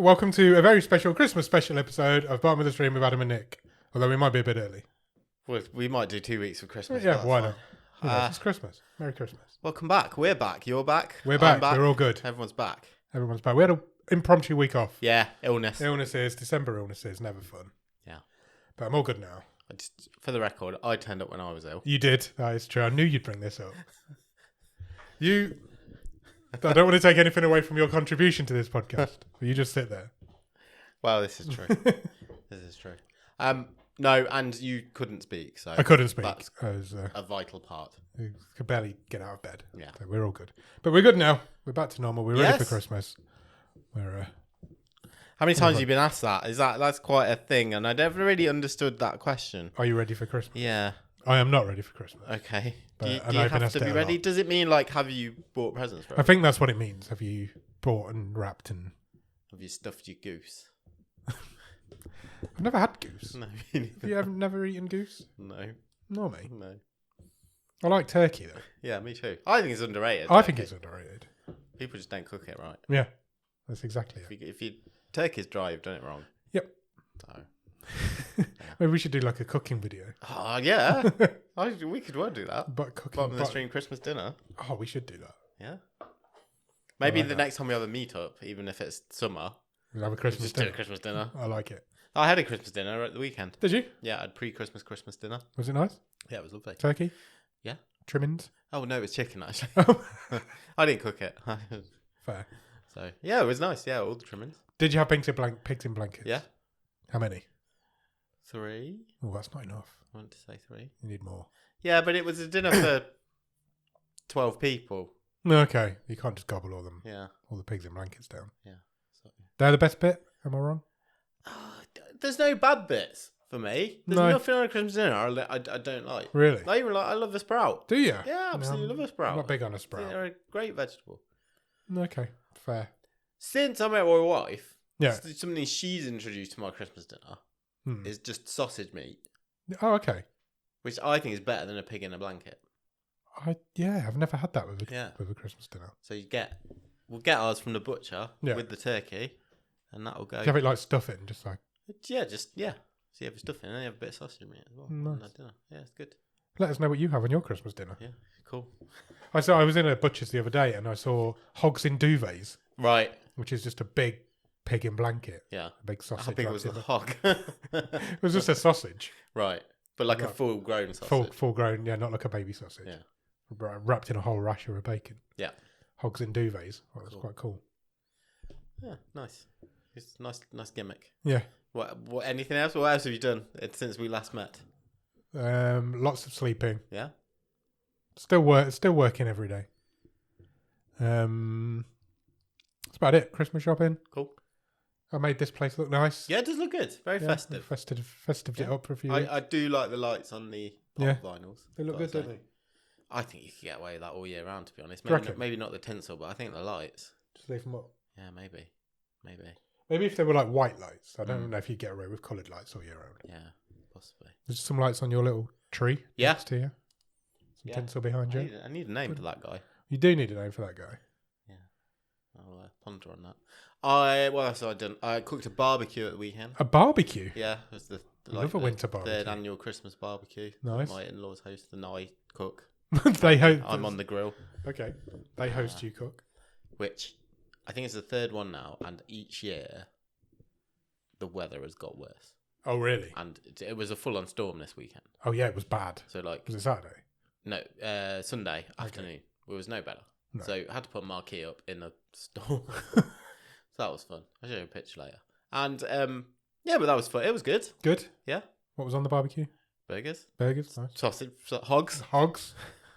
Welcome to a very special Christmas special episode of Bottom of the Stream with Adam and Nick. Although we might be a bit early. Well, we might do 2 weeks of Christmas. Yeah, why not? You know, it's Christmas. Merry Christmas. Welcome back. We're back. You're back. We're I'm back. back. We're all good. Everyone's back. Everyone's back. We had an impromptu week off. Yeah, illness. December illnesses, never fun. Yeah. But I'm all good now. For the record, I turned up when I was ill. You did. That is true. I knew you'd bring this up. I don't want to take anything away from your contribution to this podcast. But you just sit there. Well, this is true. This is true. No, and you couldn't speak, so I couldn't speak. That's I was, a vital part. I could barely get out of bed. Yeah. So we're all good. But we're good now. We're back to normal. We're ready for Christmas. How many times have you been asked that? That's quite a thing, and I never really understood that question. Are you ready for Christmas? Yeah. I am not ready for Christmas. Okay. But, do you have to be ready? Does it mean, like, have you bought presents for it? I think that's what it means. Have you bought and wrapped and... Have you stuffed your goose? I've never had goose. No. Have you never eaten goose? No. Nor me. No. I like turkey, though. Yeah, me too. I think it's underrated. I think it's underrated. People just don't cook it right. Yeah. That's exactly it. If you turkey's dry, you've done it wrong. Yep. So. Maybe we should do like a cooking video. Oh, yeah. We could well do that. But cooking. Bottom of the stream Christmas dinner. Oh, we should do that. Yeah. Maybe the next time we have a meet-up, even if it's summer, we'll have a Christmas just dinner. do a Christmas dinner. I like it. I had a Christmas dinner at the weekend. Did you? Yeah, I had pre-Christmas Christmas dinner. Was it nice? Yeah, it was lovely. Turkey? Yeah. Trimmings? Oh, no, it was chicken, actually. I didn't cook it. Fair. So, yeah, it was nice. Yeah, all the trimmings. Did you have pigs in blankets? Yeah. How many? 3. Oh, that's not enough. I wanted to say 3. You need more. Yeah, but it was a dinner for 12 people. Okay. You can't just gobble Yeah. all the pigs in blankets down. Yeah. So, They're the best bit? Am I wrong? there's no bad bits for me. There's nothing on a Christmas dinner I don't like. Really? I love a sprout. Do you? Yeah, absolutely love a sprout. I'm not big on a sprout. They're a great vegetable. Okay. Fair. Since I met my wife, Yeah. something she's introduced to my Christmas dinner is just sausage meat, Oh, okay. which I think is better than a pig in a blanket. I've never had that with a Christmas dinner. So we'll get ours from the butcher Yeah. with the turkey, and that'll go. Do you have it like stuffing, just like... Yeah. So you have stuff in, and you have a bit of sausage meat as well. Nice. on that dinner. Yeah, it's good. Let us know what you have on your Christmas dinner. Yeah, cool. I was in a butcher's the other day and I saw hogs in duvets, Right. which is just a big pig in blanket. Yeah. A big sausage. How big wrapped was in the it. hog? It was just a sausage. Right. But like a Right. full-grown sausage. Full grown, yeah, not like a baby sausage. Yeah. Wrapped in a whole rasher of bacon. Yeah. Hogs in duvets. Well, that's Cool. quite cool. Yeah, nice. It's a nice gimmick. Yeah. What? Anything else? What else have you done since we last met? Lots of sleeping. Yeah. Still working every day. That's about it. Christmas shopping. Cool. I made this place look nice. Yeah, it does look good. Very festive. Festived it Yeah. up for a few weeks. I do like the lights on the pop Yeah. vinyls. They look good, don't they? I think you could get away with that all year round, to be honest. Do you Maybe reckon? maybe not the tinsel, but I think the lights. Just leave them up. Yeah, maybe. Maybe if they were like white lights. I don't know if you get away with coloured lights all year round. Yeah, possibly. There's some lights on your little tree Yeah. next to you. Some tinsel behind you. I need a name for that guy. You do need a name for that guy. Yeah, I'll ponder on that. What else have I done? I cooked a barbecue at the weekend. A barbecue? Yeah, it was the Love a winter barbecue. third annual Christmas barbecue. Nice. My in-laws host, and I cook. They host. I'm on the grill, Okay. They host, you cook. which I think it's the third one now, and each year the weather has got worse. Oh, really? And it was a full-on storm this weekend. Oh, yeah, it was bad. So like, Was it Saturday? no, Sunday afternoon, it was no better. No. So I had to put a marquee up in the storm. So that was fun. I'll show you a picture later. And yeah, but that was fun. It was good. Good? Yeah. What was on the barbecue? Burgers, Burgers? Nice. sausage, hogs. Hogs?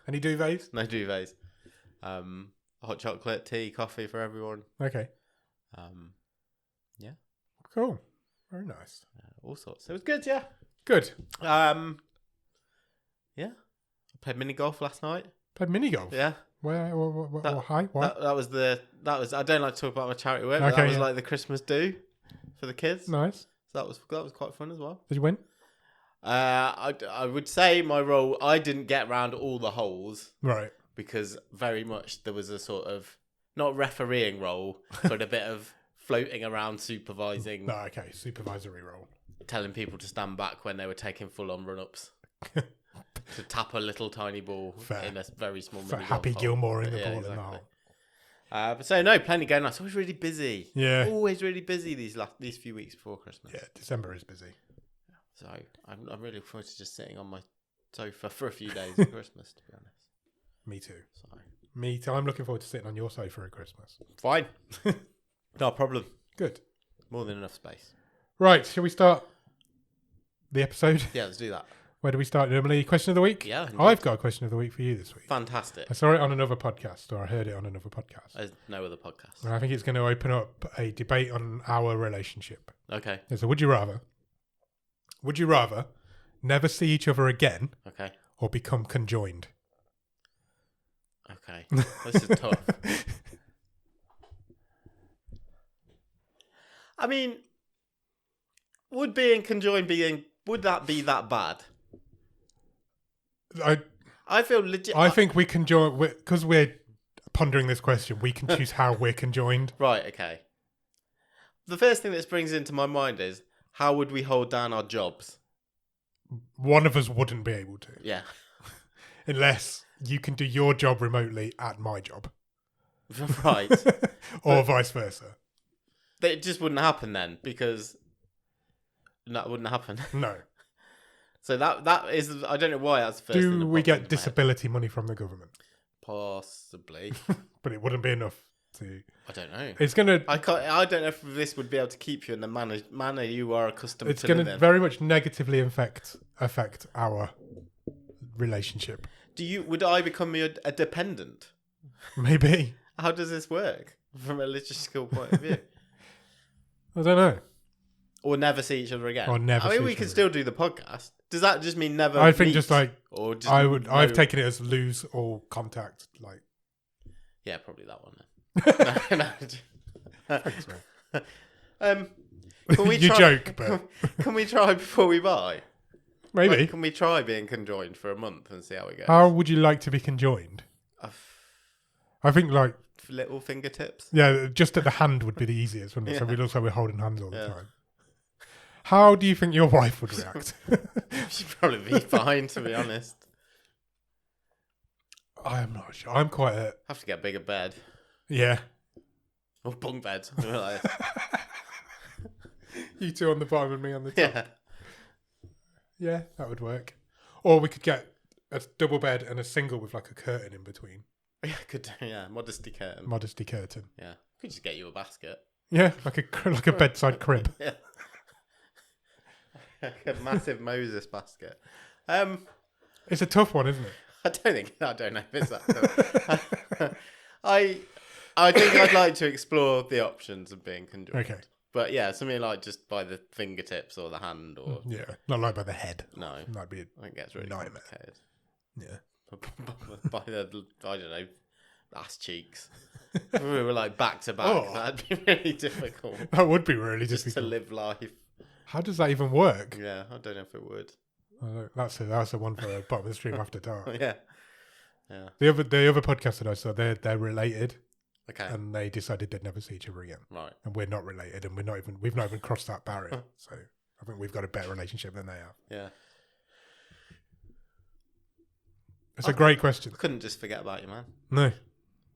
Any duvets? No duvets. Hot chocolate, tea, coffee for everyone. Okay. Yeah, Cool. Very nice. all sorts. It was good. Yeah. Good. Yeah. I played mini golf last night. Played mini golf? Yeah. Where? Hi? What? That was. I don't like to talk about my charity work. But Okay, that was yeah. like the Christmas do for the kids. Nice. So that was quite fun as well. Did you win? I would say my role. I didn't get round all the holes Right. because very much there was a sort of not refereeing role, but a bit of floating around supervising, No, okay, supervisory role. telling people to stand back when they were taking full-on run-ups. To tap a little tiny ball in a very small For mini Happy golf Gilmore in the Yeah, ball exactly. in the hole. But so no, plenty going on. It's always really busy. Yeah. Always really busy these few weeks before Christmas. Yeah, December is busy. So I'm really looking forward to just sitting on my sofa for a few days at Christmas, to be honest. Me too. So Me too. I'm looking forward to sitting on your sofa at Christmas. fine. No problem. Good. More than enough space. Right, shall we start the episode? Yeah, let's do that. Where do we start normally? Question of the week? Yeah. Indeed. I've got a question of the week for you this week. Fantastic. I saw it on another podcast, or I heard it on another podcast. There's no other podcast. And I think it's going to open up a debate on our relationship. Okay. So would you rather never see each other again Okay. or become conjoined? Okay. This is tough. I mean, would being conjoined would that be that bad? I feel legit. I think we can join, because we're pondering this question, we can choose how we're conjoined. Right, okay. The first thing that springs into my mind is, how would we hold down our jobs? One of us wouldn't be able to. Yeah. Unless you can do your job remotely at my job. Right. Or vice versa. It just wouldn't happen then, because that wouldn't happen. No. So that is, I don't know why that's the first thing Do that we popped into get my head. disability money from the government? Possibly. But it wouldn't be enough to... I don't know. It's going to... I don't know if this would be able to keep you in the manner you are accustomed It's to going live to in. very much negatively affect our relationship. Would I become a dependent? Maybe. How does this work from a logistical point of view? I don't know. Or never see each other again? Or never I mean, see we each can other still do the podcast. Does that just mean never I think meet? just like... Or just I've no- taken it as lose all contact. Like, Yeah, probably that one then. thanks, man. Can we You try, joke, but Can we try before we buy? maybe. Like, can we try being conjoined for a month and see how it goes? How would you like to be conjoined? I think like, Little fingertips? yeah, just at the hand would be the easiest, wouldn't it? So Yeah. we'd also be holding hands all the Yeah. time. How do you think your wife would react? She'd probably be fine, to be honest. I am not sure. I'm quite a... Have to get a bigger bed. Yeah. Or bunk bed. Like, You two on the bottom and me on the top. yeah. Yeah, that would work. Or we could get a double bed and a single with like a curtain in between. Yeah, could do, yeah. Modesty curtain. Modesty curtain. Yeah. Could just get you a basket. Yeah, like a bedside crib. Yeah. Like a massive Moses basket. It's a tough one, isn't it? I don't know if it's that. I think I'd like to explore the options of being conjoined. Okay. But yeah, something like just by the fingertips or the hand or Yeah, not like by the head. no. That'd be I think it gets really Nightmare. complicated. yeah. By the I don't know, ass cheeks. If we were like back to back, Oh. that'd be really difficult. That would be really Just to difficult. live life. How does that even work? Yeah, I don't know if it would. I don't know. That's the one for the bottom of the stream after dark. Yeah. Yeah. The other podcast that I saw, they're related, Okay. and they decided they'd never see each other again. Right. And we're not related, and we've not even crossed that barrier. So I think we've got a better relationship than they have. Yeah. It's a great question. I couldn't just forget about you, man. No,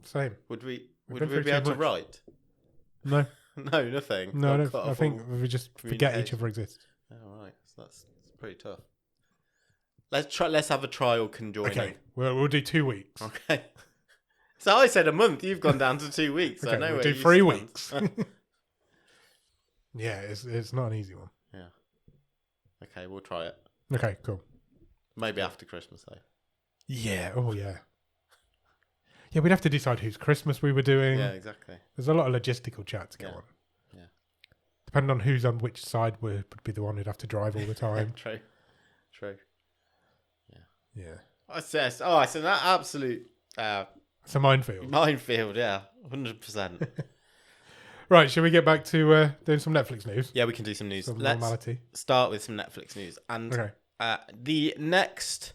same. Would we We've would been we be through able too to much. write? No, No, nothing. no, I Got don't. cut I off think all- we just forget each communication. other exists. Oh, right. So that's pretty tough. Let's have a trial conjoining. Okay, we'll do 2 weeks. Okay. So I said a month. You've gone down to 2 weeks. I Okay, know we'll where do you 3 stand. weeks. Yeah, it's not an easy one. Yeah. Okay, we'll try it. Okay, cool. Maybe after Christmas though. Yeah. Oh yeah. Yeah, we'd have to decide whose Christmas we were doing. Yeah, exactly. There's a lot of logistical chat to go Yeah. on. Yeah. Depending on who's on which side would be the one who'd have to drive all the time. True. Yeah. I said that absolute It's a minefield. minefield. Yeah, 100%. Right, shall we get back to doing some Netflix news? Yeah, we can do some news. Some Let's normality. start with some Netflix news. And Okay. the next,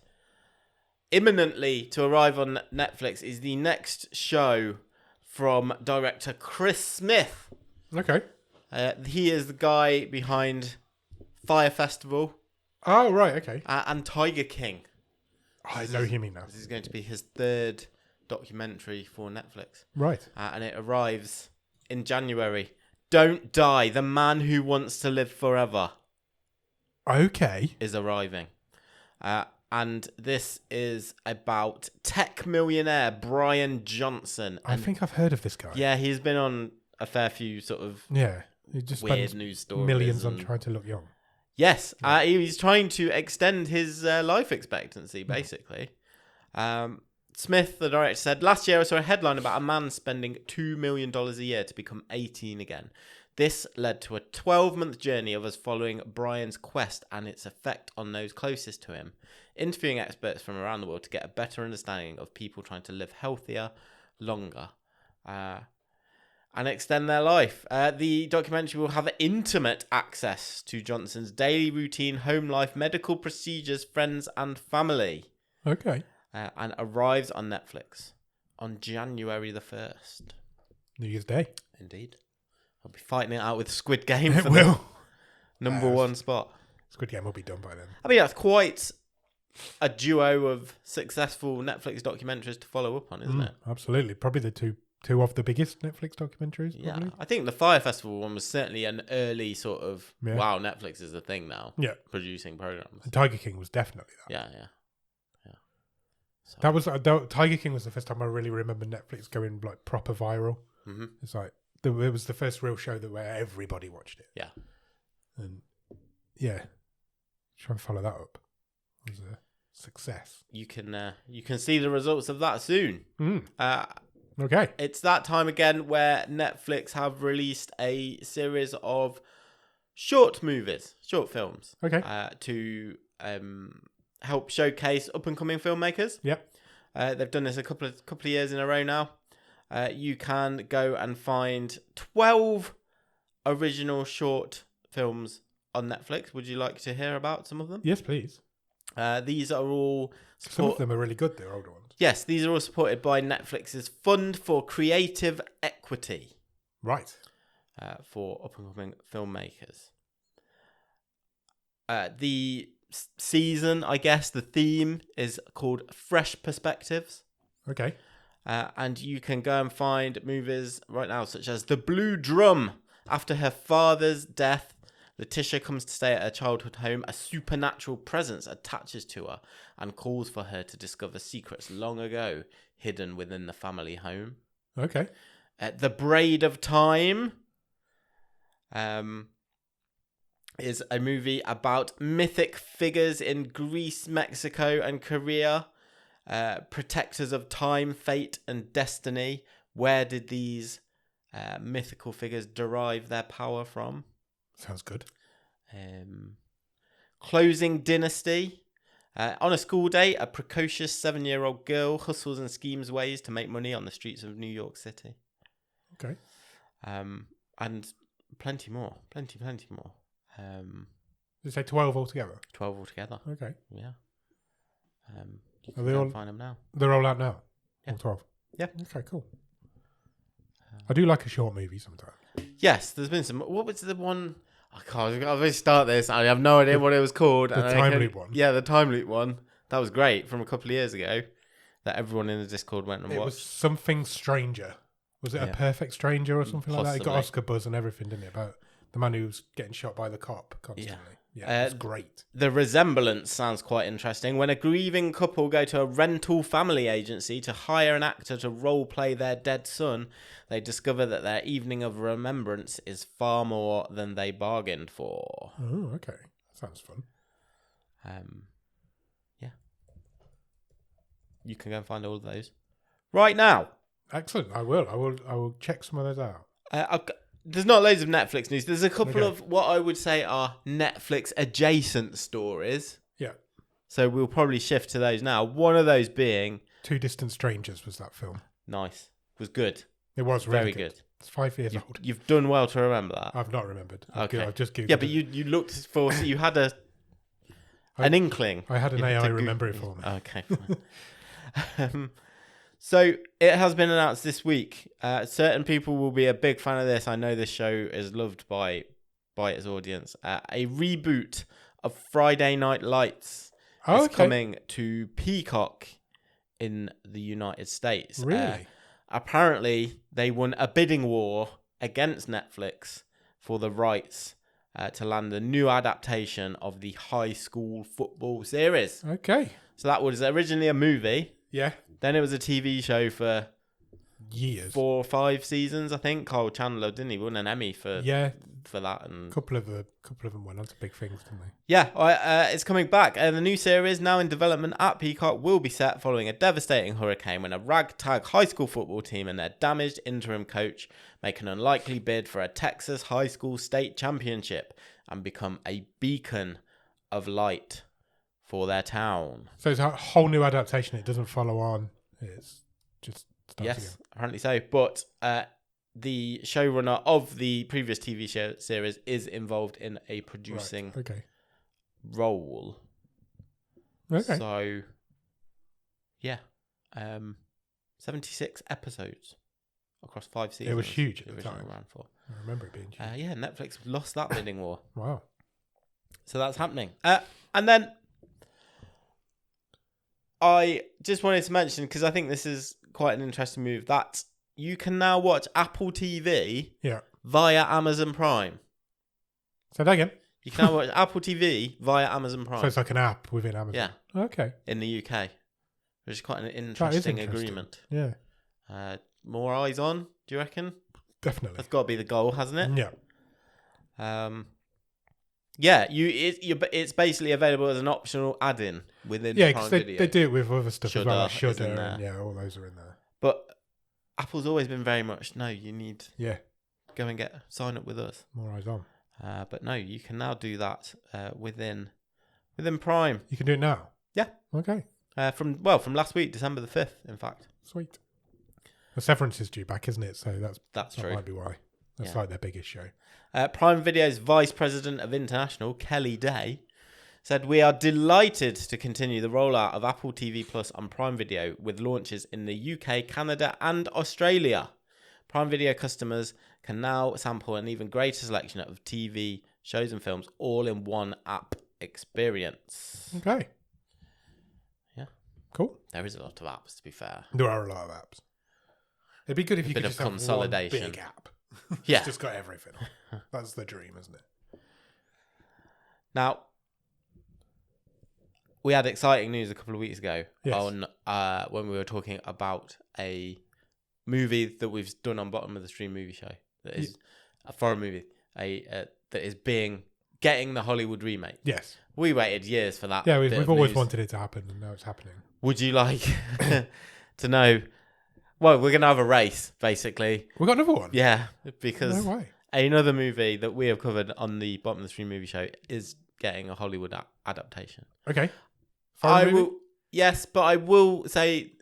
imminently to arrive on Netflix, is the next show from director Chris Smith. Okay. He is the guy behind Fire Festival Oh, right. Okay. and Tiger King. I know who you mean now. This is going to be his third documentary for Netflix. Right. And it arrives in January. Don't Die, The Man Who Wants to Live Forever Okay. is arriving. And this is about tech millionaire Brian Johnson. I think I've heard of this guy. Yeah, he's been on a fair few sort of Yeah. He just weird spends news stories. millions on trying to look young. Yes, he's trying to extend his life expectancy, basically. Smith, the director, said, last year I saw a headline about a man spending $2 million a year to become 18 again. This led to a 12-month journey of us following Brian's quest and its effect on those closest to him, interviewing experts from around the world to get a better understanding of people trying to live healthier, longer, and extend their life. The documentary will have intimate access to Johnson's daily routine, home life, medical procedures, friends and family. Okay. And arrives on Netflix on January the 1st. New Year's Day. Indeed. I'll be fighting it out with Squid Game It for will. the number one spot. Squid Game will be done by then. I mean, that's quite a duo of successful Netflix documentaries to follow up on, isn't it? Absolutely. Probably the two of the biggest Netflix documentaries. Yeah. Probably. I think the Fire Festival one was certainly an early sort of, Yeah. wow, Netflix is a thing now. Yeah. Producing programs. And Tiger King was definitely that. Yeah. So, That was Tiger King was the first time I really remember Netflix going like proper viral. mhm. It's like it was the first real show where everybody watched it. Yeah. And yeah, try and follow that up. It was a success. You can see the results of that soon. Okay. It's that time again where Netflix have released a series of short films, Okay. to help showcase up and coming filmmakers. Yep. They've done this a couple of years in a row now. You can go and find 12 original short films on Netflix. Would you like to hear about some of them? Yes, please. These are all Some of them are really good. They're older ones. Yes, these are all supported by Netflix's Fund for Creative Equity. Right. For up-and-coming filmmakers. The season, I guess, the theme is called Fresh Perspectives. Okay. And you can go and find movies right now, such as The Blue Drum. After her father's death, Letitia comes to stay at her childhood home. A supernatural presence attaches to her and calls for her to discover secrets long ago hidden within the family home. Okay. The Braid of Time is a movie about mythic figures in Greece, Mexico, and Korea. Protectors of time, fate, and destiny. Where did these mythical figures derive their power from? Sounds good. Closing Dynasty. On a school day, a precocious 7-year-old girl hustles and schemes ways to make money on the streets of New York City. Okay. And plenty more. Plenty more. Did you say 12 altogether? 12 altogether. Okay. Yeah. You Are can they go all and find them now. They're all out now? Yeah. All 12? Yeah. Okay, cool. I do like a short movie sometimes. Yes, there's been some. What was the one? I can't. I'll really start this. I have no idea what it was called. The time loop one. Yeah, the time loop one. That was great from a couple of years ago. That everyone in the Discord went and It watched. was Something Stranger. Was it A Perfect Stranger or something like that? It got Possibly. Oscar buzz and everything, didn't it? About the man who was getting shot by the cop constantly. Yeah, it was great. The Resemblance sounds quite interesting. When a grieving couple go to a rental family agency to hire an actor to role play their dead son, they discover that their evening of remembrance is far more than they bargained for. Oh, okay. Sounds fun. Yeah. You can go and find all of those right now. Excellent. I will check some of those out. There's not loads of Netflix news. There's a couple Okay. of what I would say are Netflix adjacent stories. Yeah. So we'll probably shift to those now. One of those being Two Distant Strangers was that film. nice. Was good. It was really Very good. good. It's 5 years old. You've done well to remember that. I've not remembered. Okay. I've just Googled Yeah, but it. you looked for, so you had an inkling. I had an You AI had to remember it for me. Okay, fine. So it has been announced this week. Certain people will be a big fan of this. I know this show is loved by its audience. A reboot of Friday Night Lights is coming to Peacock in the United States. Really? Apparently, they won a bidding war against Netflix for the rights to land a new adaptation of the high school football series. Okay. So that was originally a movie. Yeah. Then it was a TV show for years, 4 or 5 seasons, I think. Kyle Chandler, didn't he? Won an Emmy for that, and a couple of them went on to big things, didn't they? Yeah, it's coming back. The new series, now in development at Peacock, will be set following a devastating hurricane when a ragtag high school football team and their damaged interim coach make an unlikely bid for a Texas high school state championship and become a beacon of light for their town. So it's a whole new adaptation. It doesn't follow on. It's just starts again. Apparently so. But the showrunner of the previous TV show series is involved in a producing role. Okay. So, yeah. 76 episodes across 5 seasons. It was huge at the time. Ran for. I remember it being huge. Yeah, Netflix lost that bidding war. Wow. So that's happening. And then I just wanted to mention, because I think this is quite an interesting move, that you can now watch Apple TV via Amazon Prime. Say that again. You can now watch Apple TV via Amazon Prime. So it's like an app within Amazon. Yeah. Okay. In the UK. Which is quite an interesting agreement. Yeah. More eyes on, do you reckon? Definitely. That's got to be the goal, hasn't it? Yeah. Yeah, it's basically available as an optional add-in within Prime Video. They do it with other stuff as well, like Shudder Shudder, and all those are in there. But Apple's always been very much, no, you need go and sign up with us. More eyes on. But no, you can now do that within Prime. You can do it now? Yeah. Okay. From last week, December the 5th, in fact. Sweet. The Severance is due back, isn't it? So that's true. That might be why. That's like their biggest show. Prime Video's Vice President of International, Kelly Day, said, "We are delighted to continue the rollout of Apple TV Plus on Prime Video with launches in the UK, Canada and Australia. Prime Video customers can now sample an even greater selection of TV shows and films all in one app experience." Okay. Yeah. Cool. There is a lot of apps, to be fair. There are a lot of apps. It'd be good if you could just have one big app. Yeah. It's just got everything on. That's the dream, isn't it? Now, we had exciting news a couple of weeks ago on when we were talking about a movie that we've done on Bottom of the Stream movie show. That is a foreign movie. That is getting the Hollywood remake. Yes. We waited years for that. Yeah, we've always wanted it to happen, and now it's happening. Would you like to know? Well, we're going to have a race, basically. We've got another one? Yeah, because no way. Another movie that we have covered on the Bottom of the Stream movie show is getting a Hollywood adaptation. Okay. Yes, but I will say,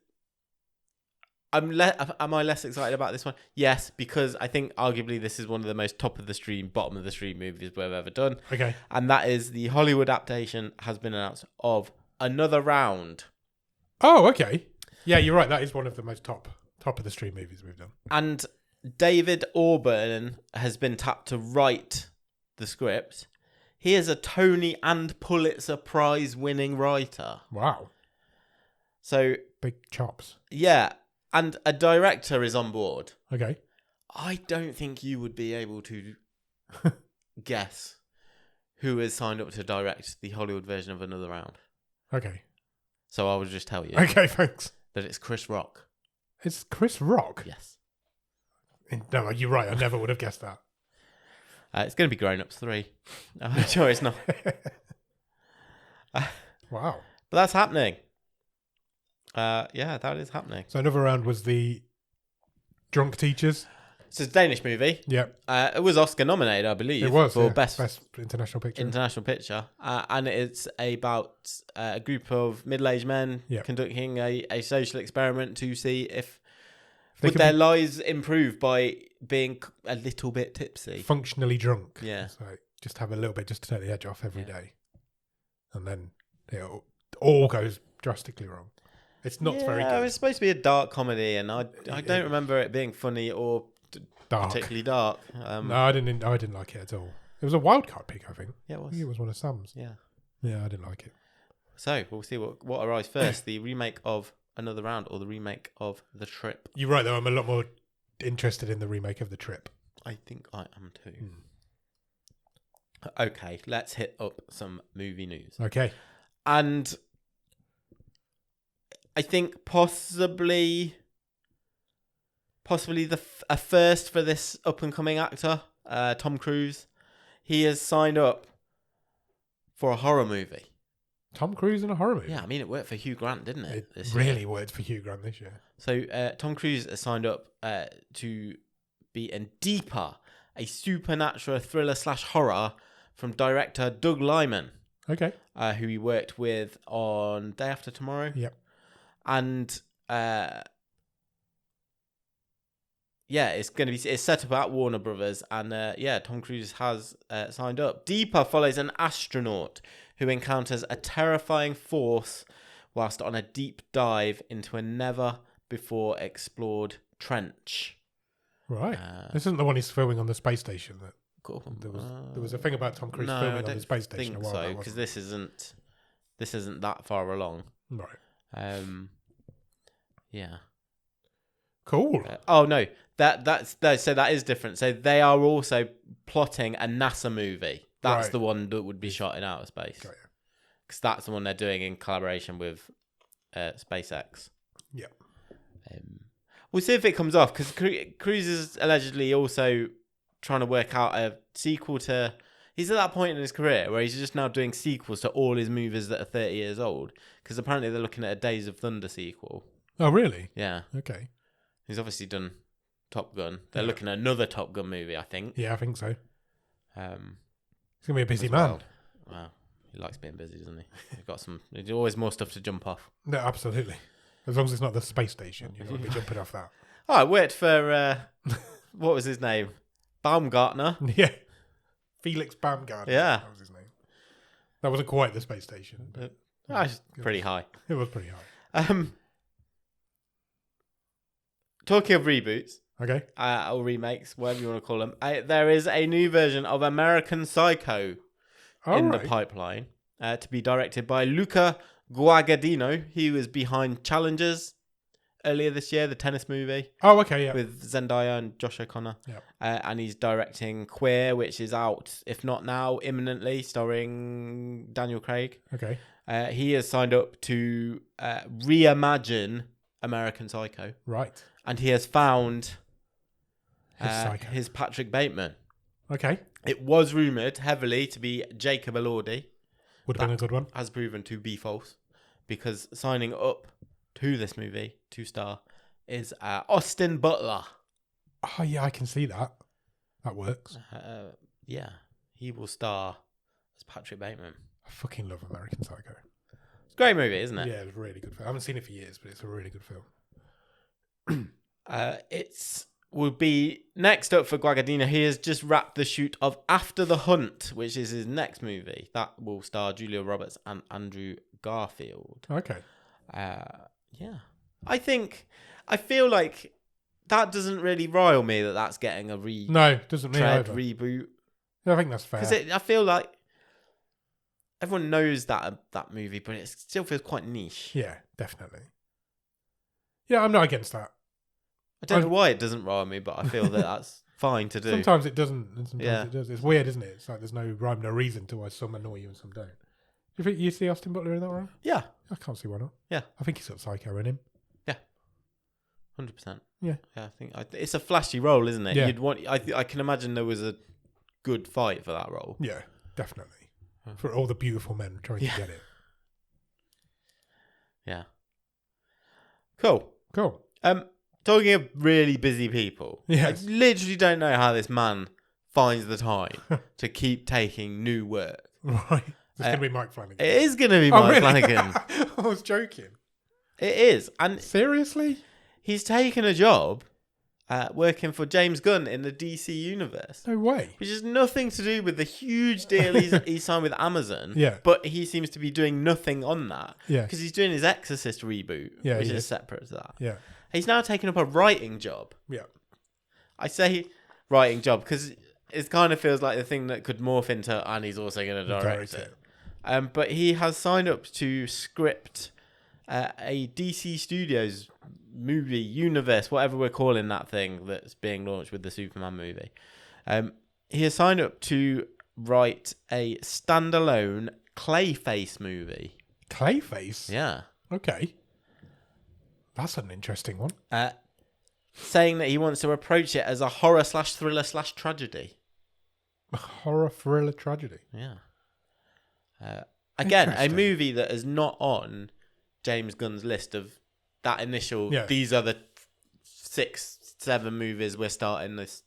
am I less excited about this one? Yes, because I think arguably this is one of the most top of the stream, bottom of the stream movies we've ever done. Okay. And that is the Hollywood adaptation has been announced of Another Round. Oh, okay. Yeah, you're right. That is one of the most top of the stream movies we've done. And David Auburn has been tapped to write the script. He is a Tony and Pulitzer Prize winning writer. Wow. So big chops. Yeah, and a director is on board. Okay. I don't think you would be able to guess who is signed up to direct the Hollywood version of Another Round. Okay. So I will just tell you. Okay, thanks. That it's Chris Rock. It's Chris Rock? Yes. No, you're right. I never would have guessed that. It's going to be Grown Ups 3. I'm sure it's not. Wow. But that's happening. Yeah, that is happening. So Another Round was the drunk teachers. It's a Danish movie. Yep. It was Oscar nominated, I believe. It was, for best international picture. International picture. And it's about a group of middle-aged men conducting a social experiment to see if would their lives improve by being a little bit tipsy. Functionally drunk. Yeah. So just have a little bit just to take the edge off every day. And then it all goes drastically wrong. It's not very Yeah, good. it's supposed to be a dark comedy, and I don't remember it being funny or Dark. particularly dark. No, I didn't like it at all. It was a wildcard pick, I think. Yeah, it I was. think it was one of Sam's. Yeah. Yeah, I didn't like it. So we'll see what arrives first: the remake of Another Round or the remake of The Trip. You're right, though. I'm a lot more interested in the remake of The Trip. I think I am too. Okay, let's hit up some movie news. Okay. And I think possibly a first for this up and coming actor, Tom Cruise. He has signed up for a horror movie. Tom Cruise in a horror movie? Yeah, I mean, it worked for Hugh Grant, didn't it? It really worked for Hugh Grant this year. So Tom Cruise has signed up to be in Deeper, a supernatural thriller / horror from director Doug Liman. Okay. Who he worked with on Day After Tomorrow. Yep. And it's set up at Warner Brothers, and Tom Cruise has signed up. Deeper follows an astronaut who encounters a terrifying force whilst on a deep dive into a never before explored trench. Right. This isn't the one he's filming on the space station. Cool. There was a thing about Tom Cruise filming on the space station a while so, back, because this isn't that far along. Right. Yeah. Cool. Oh no, that is different. So they are also plotting a NASA movie. That's Right. the one that would be shot in outer space. Got you. Because that's the one they're doing in collaboration with SpaceX. Yeah. We'll see if it comes off, because Cruise is allegedly also trying to work out a sequel to... He's at that point in his career where he's just now doing sequels to all his movies that are 30 years old, because apparently they're looking at a Days of Thunder sequel. Oh, really? Yeah. Okay. He's obviously done Top Gun. They're looking at another Top Gun movie, I think. Yeah, I think so. He's going to be a busy man. Wow. He likes being busy, doesn't he? There's always more stuff to jump off. No, absolutely. As long as it's not the space station, you won't be jumping off that. Oh, I worked for, what was his name? Baumgartner. Yeah. Felix Baumgartner. Yeah. That was his name. That wasn't quite the space station. But It's pretty high. It was pretty high. Talking of reboots, Okay. or remakes, whatever you want to call them, there is a new version of American Psycho the pipeline to be directed by Luca Guadagnino. He was behind Challengers earlier this year, the tennis movie. Oh, okay, yeah. With Zendaya and Josh O'Connor. Yep. And he's directing Queer, which is out, if not now, imminently, starring Daniel Craig. Okay. He has signed up to reimagine American Psycho. Right. And he has found Psycho. his Patrick Bateman. Okay. It was rumoured heavily to be Jacob Elordi. Would have been a good one. Has proven to be false, because signing up to this movie to star is Austin Butler. Oh, yeah, I can see that. That works. Yeah, he will star as Patrick Bateman. I fucking love American Psycho. It's a great movie, isn't it? Yeah, it's a really good film. I haven't seen it for years, but it's a really good film. Will be next up for Guadagnino. He has just wrapped the shoot of After the Hunt, which is his next movie. That will star Julia Roberts and Andrew Garfield. Okay. Yeah. I feel like that doesn't really rile me that that's getting a No, doesn't mean either. reboot. I think that's fair. Because I feel like everyone knows that movie, but it still feels quite niche. Yeah, definitely. Yeah, I'm not against that. I don't know why it doesn't rile me, but I feel that that's fine to do. Sometimes it doesn't, and sometimes it does. It's weird, isn't it? It's like there's no rhyme, no reason to why some annoy you and some don't. Do you think you see Austin Butler in that role? Yeah. I can't see why not. Yeah. I think he's got Psycho in him. 100%. Yeah. I think it's a flashy role, isn't it? Yeah. You'd want. I can imagine there was a good fight for that role. Yeah, definitely. For all the beautiful men trying to get it. Yeah. Cool. Talking of really busy people, Yes. I literally don't know how this man finds the time to keep taking new work. Right. It's going to be Mike Flanagan. It is going to be Mike Flanagan. I was joking. It is. And seriously? he's taken a job working for James Gunn in the DC universe. No way. Which has nothing to do with the huge deal he signed with Amazon. Yeah. But he seems to be doing nothing on that. Yeah. Because he's doing his Exorcist reboot, Yeah, which he is is. separate to that. Yeah. He's now taken up a writing job. Yeah. I say writing job because it kind of feels like the thing that could morph into, and he's also going to direct it. But he has signed up to script a DC Studios movie universe, whatever we're calling that thing that's being launched with the Superman movie. He has signed up to write a standalone Clayface movie. Clayface? Yeah. Okay. That's an interesting one. Saying that he wants to approach it as a horror/thriller/tragedy. Horror, thriller, tragedy. Yeah. Again, a movie that is not on James Gunn's list of that initial. Yeah. These are the 6-7 movies we're starting this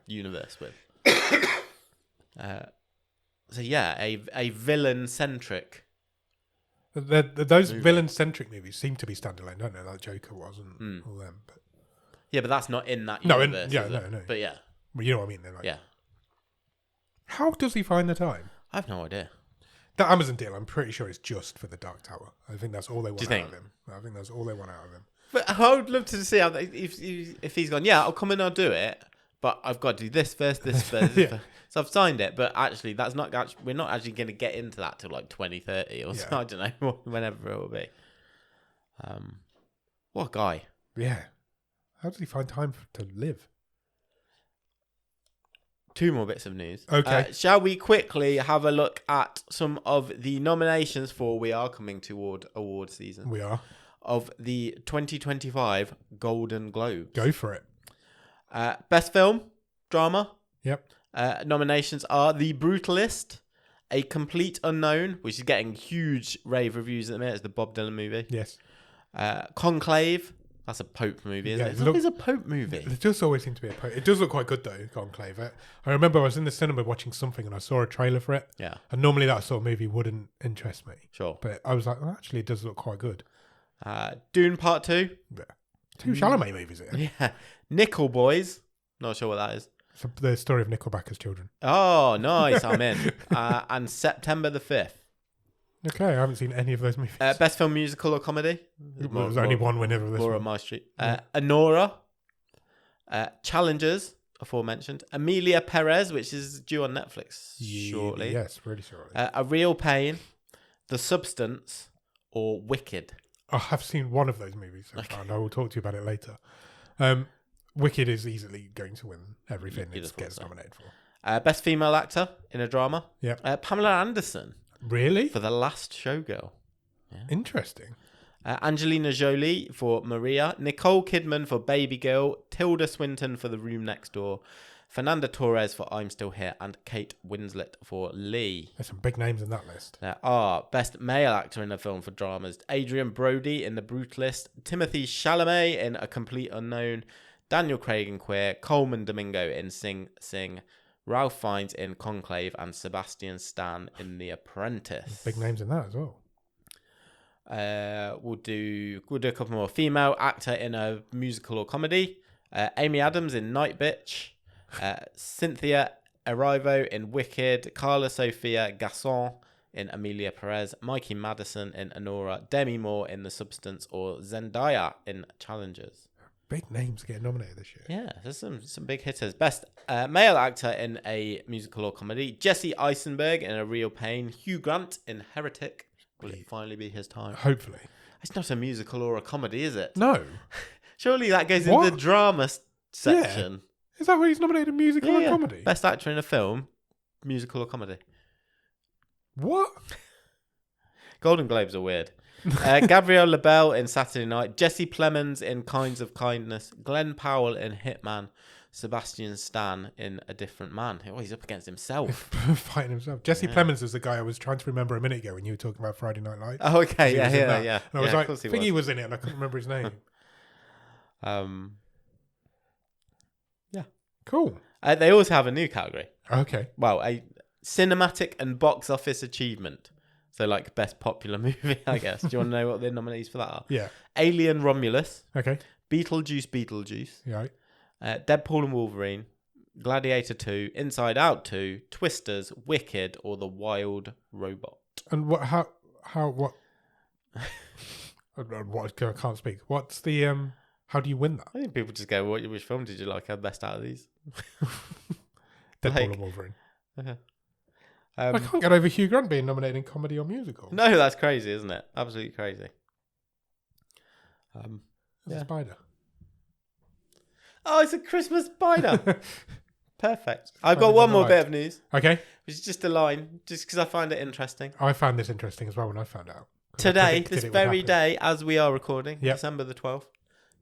universe with. So yeah, a villain centric. Those villain centric movies seem to be standalone, don't they? Like Joker was and all them. But... Yeah, but that's not in that universe. No. But yeah. Well, you know what I mean. They're like, yeah. How does he find the time? I have no idea. That Amazon deal, I'm pretty sure, is just for the Dark Tower. I think that's all they want out of him. I think that's all they want out of him. But I would love to see how if he's gone, I'll come in, I'll do it, but I've got to do this first, this first. This first. So I've signed it, but actually, we're not actually going to get into that till like 2030 or so. I don't know, whenever it will be. What a guy. Yeah. How does he find time to live? 2 more bits of news. Okay. Shall we quickly have a look at some of the nominations for we are coming toward award season. We are. Of the 2025 Golden Globes. Go for it. Best film, drama. Yep. Nominations are The Brutalist, A Complete Unknown, which is getting huge rave reviews at the minute. It's the Bob Dylan movie. Yes. Conclave. That's a Pope movie, isn't it? It's always a Pope movie. It does always seem to be a Pope. It does look quite good, though, Conclave. I remember I was in the cinema watching something and I saw a trailer for it. Yeah. And normally that sort of movie wouldn't interest me. Sure. But I was like, well, actually, it does look quite good. Dune Part 2. Yeah. 2 Chalamet movies, here. Yeah. Nickel Boys. Not sure what that is. It's the story of Nickelback as children. Oh, nice. I'm in. And September the 5th. Okay, I haven't seen any of those movies. Best film, musical or comedy? There's only one winner of this More one. on my street. Honora. Challengers, aforementioned. Amelia Perez, which is due on Netflix shortly. Yes, really shortly. A Real Pain. The Substance. Or Wicked. I have seen one of those movies so far, and I will talk to you about it later. Wicked is easily going to win everything it gets nominated for. Best female actor in a drama. Yeah. Pamela Anderson. Really? For The Last Showgirl. Yeah. Interesting. Angelina Jolie for Maria. Nicole Kidman for Baby Girl. Tilda Swinton for The Room Next Door. Fernanda Torres for I'm Still Here. And Kate Winslet for Lee. There's some big names in that list. There are Best Male Actor in a Film for Dramas. Adrian Brody in The Brutalist. Timothy Chalamet in A Complete Unknown. Daniel Craig in Queer. Coleman Domingo in Sing Sing. Ralph Fiennes in Conclave and Sebastian Stan in The Apprentice. Big names in that as well. We'll do a couple more. Female actor in a musical or comedy. Amy Adams in Night Bitch. Cynthia Erivo in Wicked. Carla Sofia Gasson in Amelia Perez. Mikey Madison in Honora. Demi Moore in The Substance or Zendaya in Challengers. Big names getting nominated this year. Yeah, there's some big hitters. Best male actor in a musical or comedy. Jesse Eisenberg in A Real Pain. Hugh Grant in Heretic. Will it finally be his time? Hopefully. It's not a musical or a comedy, is it? No. Surely that goes in the drama section. Yeah. Is that where he's nominated musical or comedy? Best actor in a film, musical or comedy. What? Golden Globes are weird. Gabrielle LaBelle in Saturday Night. Jesse Plemons in Kinds of Kindness. Glenn Powell in Hitman. Sebastian Stan in A Different Man. Oh, he's up against himself. Fighting himself. Jesse Plemons is the guy I was trying to remember a minute ago when you were talking about Friday Night Lights. Oh, okay. Yeah. And I was like, I think he was in it and I couldn't remember his name. Yeah. Cool. They also have a new category. Okay. Well, a cinematic and box office achievement. So, like, best popular movie, I guess. Do you want to know what the nominees for that are? Yeah. Alien Romulus. Okay. Beetlejuice. Yeah. Deadpool and Wolverine, Gladiator 2, Inside Out 2, Twisters, Wicked, or The Wild Robot. And what? What? What? I can't speak. What's the How do you win that? I think people just go, which film did you like best out of these? Deadpool and Wolverine. Uh-huh. I can't get over Hugh Grant being nominated in comedy or musical. No, that's crazy, isn't it? Absolutely crazy. It's a spider. Oh, it's a Christmas spider. Perfect. I've got one more bit of news. Okay. Which is just a line, just because I find it interesting. I found this interesting as well when I found out. Today, this very day, as we are recording, December the 12th,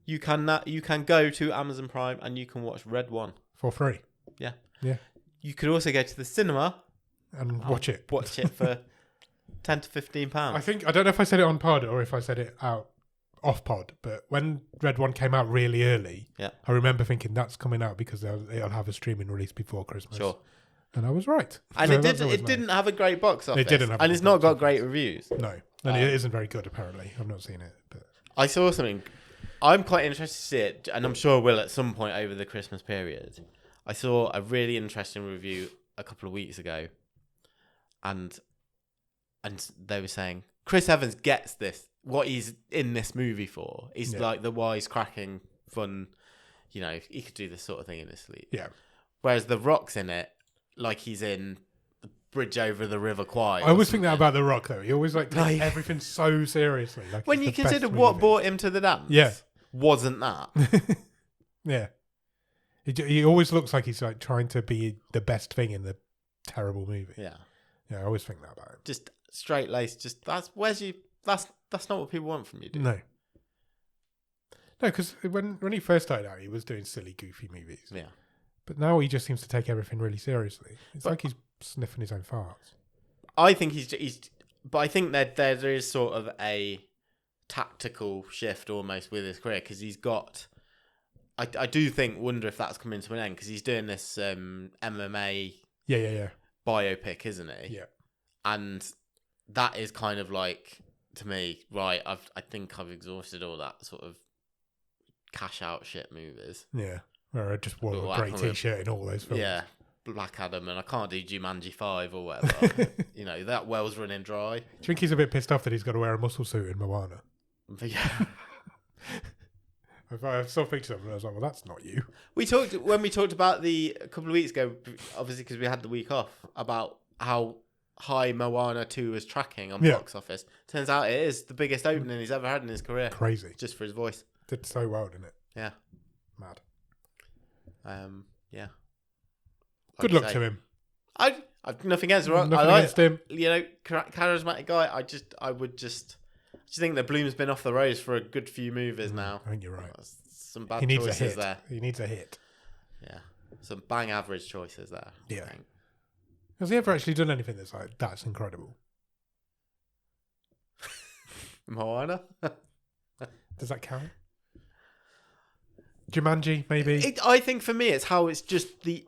you can go to Amazon Prime and you can watch Red One. For free. Yeah. Yeah. You could also go to the cinema and watch it. Watch it for £10 to £15. I don't know if I said it on pod or if I said it out off pod, but when Red One came out really early, I remember thinking that's coming out because it'll have a streaming release before Christmas. Sure. And I was right. And so it didn't have a great box office. It didn't have and it's not got great reviews. No. And it isn't very good, apparently. I've not seen it. But I saw something. I'm quite interested to see it, and I'm sure I will at some point over the Christmas period. I saw a really interesting review a couple of weeks ago, and they were saying Chris Evans gets this, what he's in this movie for. He's like the wisecracking, fun, he could do this sort of thing in his sleep. Yeah. Whereas The Rock's in it, like he's in the Bridge Over the River Kwai. I always think that about The Rock, though. He always takes everything so seriously. Like when you consider what brought him to the dance, wasn't that? Yeah. He always looks like he's like trying to be the best thing in the terrible movie. Yeah. Yeah, I always think that about him. Just straight laced. That's not what people want from you, dude. No, because when he first started out, he was doing silly, goofy movies. Yeah. But now he just seems to take everything really seriously. It's like he's sniffing his own farts. I think but I think that there is sort of a tactical shift almost with his career because he's got. I do wonder if that's coming to an end because he's doing this MMA biopic, isn't he? Yeah. And that is kind of like, to me, right, I think I've exhausted all that sort of cash out shit movies. Yeah. Where I just wore a great t-shirt in all those films. Yeah. Black Adam, and I can't do Jumanji 5 or whatever. That well's running dry. Do you think he's a bit pissed off that he's got to wear a muscle suit in Moana? Yeah. I saw pictures of him and I was like, well, that's not you. When we talked about a couple of weeks ago, obviously because we had the week off, about how high Moana 2 is tracking on box office. Turns out it is the biggest opening he's ever had in his career. Crazy. Just for his voice. Did so well, didn't it? Yeah. Mad. Yeah. Good luck to him. I've nothing against him. Nothing against him. Charismatic guy. I would just think that Bloom's been off the rose for a good few movies now. I think you're right. Some bad choices there. He needs a hit. Yeah. Some bang average choices there. Yeah. Has he ever actually done anything that's incredible? Moana? Does that count? Jumanji, maybe? I think for me, it's how it's just the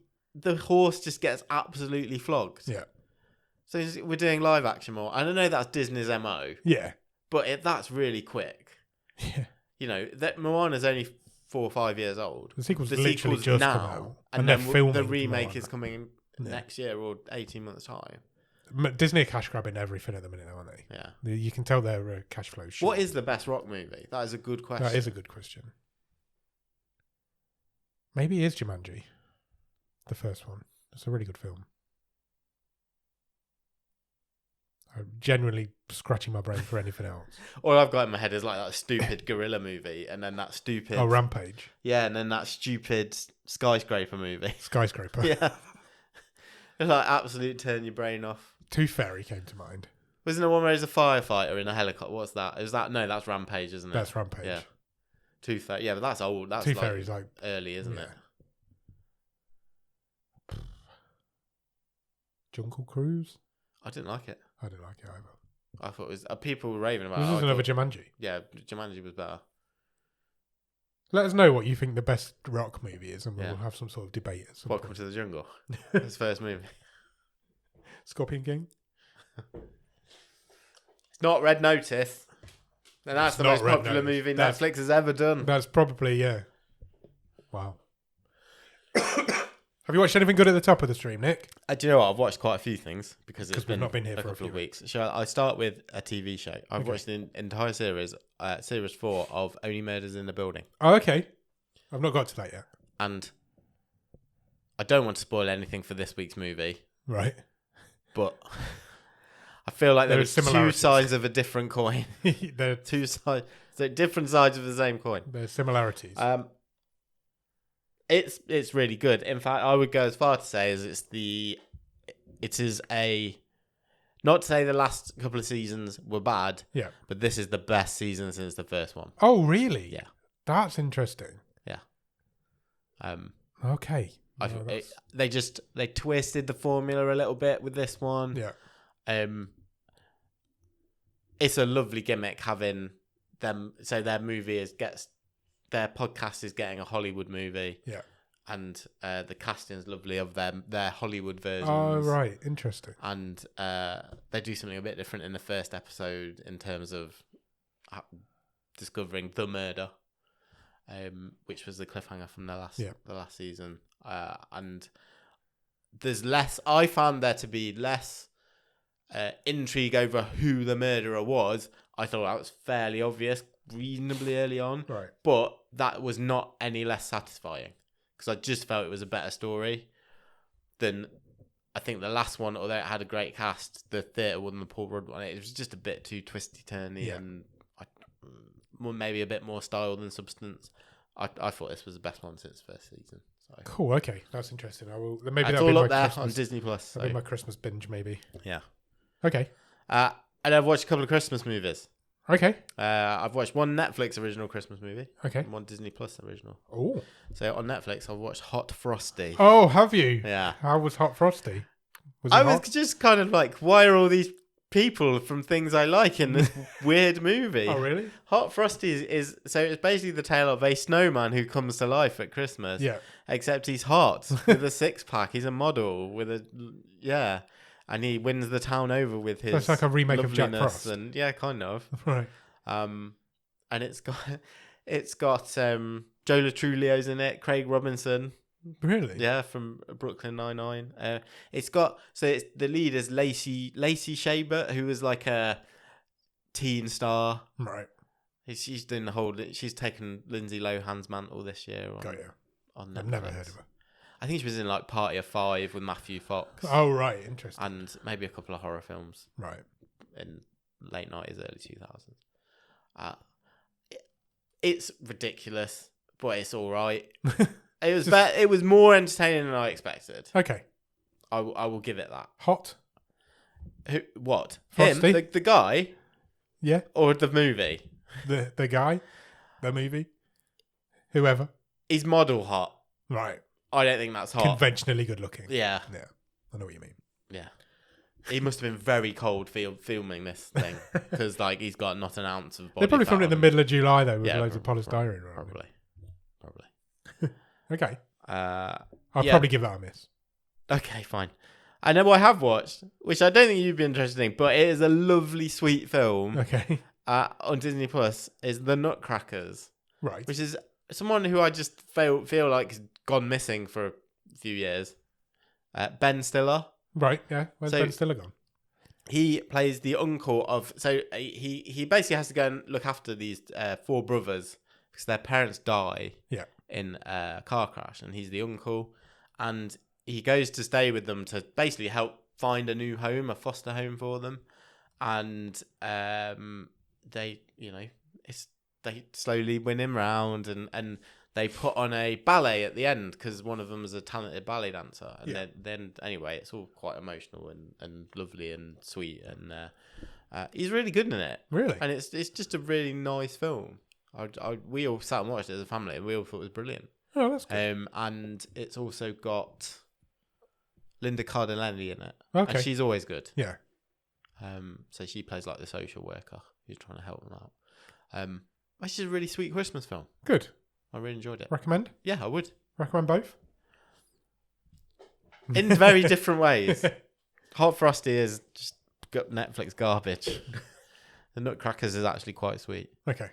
horse just gets absolutely flogged. Yeah. So we're doing live action more. And I know that's Disney's MO. Yeah. But that's really quick. Yeah. That Moana's only 4 or 5 years old. The sequel's literally just come out. And then the remake is coming next year or 18 months' time. Disney are cash grabbing everything at the minute, aren't they? Yeah. You can tell their cash flow. What is the best Rock movie? That is a good question. That is a good question. Maybe it is Jumanji. The first one. It's a really good film. I'm genuinely scratching my brain for anything else. All I've got in my head is like that stupid gorilla movie, and then that stupid... Oh, Rampage. Yeah, and then that stupid skyscraper movie. Skyscraper. Yeah. It's like absolute turn your brain off. Tooth Fairy came to mind. Wasn't there one where he's a firefighter in a helicopter? What's that? No, that's Rampage, isn't it? That's Rampage. Yeah. Tooth Fairy. Yeah, but that's old. That's Tooth Fairy's like early, isn't it? Jungle Cruise? I didn't like it. I didn't like it either. I thought it was... people were raving about it. This is another Jumanji. Yeah, Jumanji was better. Let us know what you think the best Rock movie is, and we'll have some sort of debate. Welcome to the Jungle. His first movie. Scorpion King? It's not Red Notice. And that's the most popular movie Netflix has ever done. That's probably, yeah. Wow. Have you watched anything good at the top of the stream, Nick? Do you know what? I've watched quite a few things because we've not been here for a couple few of weeks. Shall I start with a TV show? I've watched the entire series, series 4 of Only Murders in the Building. Oh, okay. I've not got to that yet. And I don't want to spoil anything for this week's movie. Right. But I feel like there are two sides of a different coin. There are two sides, so different sides of the same coin. There's similarities. It's really good. In fact, I would go as far to say as it is a, not to say the last couple of seasons were bad, yeah, but this is the best season since the first one. Oh, really? Yeah. That's interesting. Yeah. Okay. They twisted the formula a little bit with this one. Yeah. It's a lovely gimmick having them. So their podcast is getting a Hollywood movie. Yeah. And the casting's lovely of their Hollywood versions. Oh, right. Interesting. And they do something a bit different in the first episode in terms of discovering the murder, which was the cliffhanger from the last season. And there's less. I found there to be less intrigue over who the murderer was. I thought that was fairly obvious reasonably early on. Right. But that was not any less satisfying because I just felt it was a better story than I think the last one, although it had a great cast, the theatre one, the Paul Rudd one, it was just a bit too twisty-turny and maybe a bit more style than substance. I thought this was the best one since first season. So. Cool. Okay, that's interesting. I will. Maybe it's that'll all be up there Christmas, on Disney Plus. That'll be my Christmas binge, maybe. Yeah. Okay. And I've watched a couple of Christmas movies. Okay. I've watched one Netflix original Christmas movie. Okay. And one Disney Plus original. Oh. So on Netflix, I've watched Hot Frosty. Oh, have you? Yeah. How was Hot Frosty? I was just kind of like, why are all these people from things I like in this weird movie? Oh, really? Hot Frosty is so it's basically the tale of a snowman who comes to life at Christmas. Yeah. Except he's hot with a 6-pack. He's a model with a and he wins the town over with his. So it's like a remake of Jack Frost. And yeah, kind of. Right. And it's got Joe Latrulio's in it, Craig Robinson. Really? Yeah, from Brooklyn Nine-Nine. The lead is Lacey Chabert, who was like a teen star. Right. She's doing she's taken Lindsay Lohan's mantle this year. On Netflix. I've never heard of her. I think she was in like Party of Five with Matthew Fox. Oh, right. Interesting. And maybe a couple of horror films. Right. In late 90s, early 2000s. It's ridiculous, but it's all right. It was more entertaining than I expected. Okay. I will give it that. Hot? What? Frosty? Him? The guy? Yeah. Or the movie? The guy? The movie? Whoever? He's model hot. Right. I don't think that's hot. Conventionally good looking. Yeah. Yeah. I know what you mean. Yeah. He must have been very cold filming this thing because like he's got not an ounce of body. They probably filmed it in the middle of July though with Yeah, loads of polystyrene. Probably. Okay. I'll probably give that a miss. Okay, fine. I know what I have watched, which I don't think you'd be interested in, but it is a lovely, sweet film. Okay. On Disney Plus is The Nutcrackers. Right. Which is someone who I just feel like has gone missing for a few years. Ben Stiller. Right, yeah. Where's Ben Stiller gone? He plays the uncle of... So he basically has to go and look after these 4 brothers because their parents die in a car crash, and he's the uncle. And he goes to stay with them to basically help find a new home, a foster home for them. And they slowly win him round, and they put on a ballet at the end because one of them is a talented ballet dancer. And then anyway, it's all quite emotional and lovely and sweet. And he's really good in it. Really? And it's just a really nice film. We all sat and watched it as a family, and we all thought it was brilliant. Oh, that's good. And it's also got Linda Cardellini in it. Okay. And she's always good. Yeah. So she plays like the social worker who's trying to help them out. It's just a really sweet Christmas film. Good. I really enjoyed it. Recommend? Yeah, I would. Recommend both? In very different ways. Hot Frosty is just Netflix garbage. The Nutcrackers is actually quite sweet. Okay.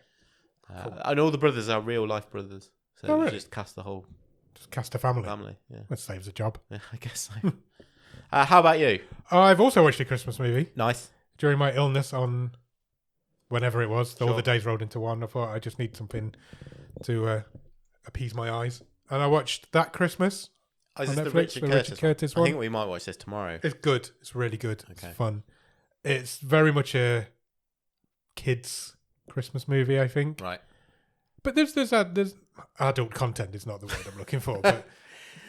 Cool. And all the brothers are real life brothers. So really? just cast the whole Just cast a family. Yeah. That saves a job. Yeah, I guess so. How about you? I've also watched a Christmas movie. Nice. During my illness on whenever it was. Sure. All the days rolled into one. I thought I just need something to appease my eyes. And I watched That Christmas Is on this Netflix, the Richard Curtis one? one. I think we might watch this tomorrow. It's good. It's really good. Okay. It's fun. It's very much a kids' Christmas movie, I think. Right. But there's adult content is not the word I'm looking for, but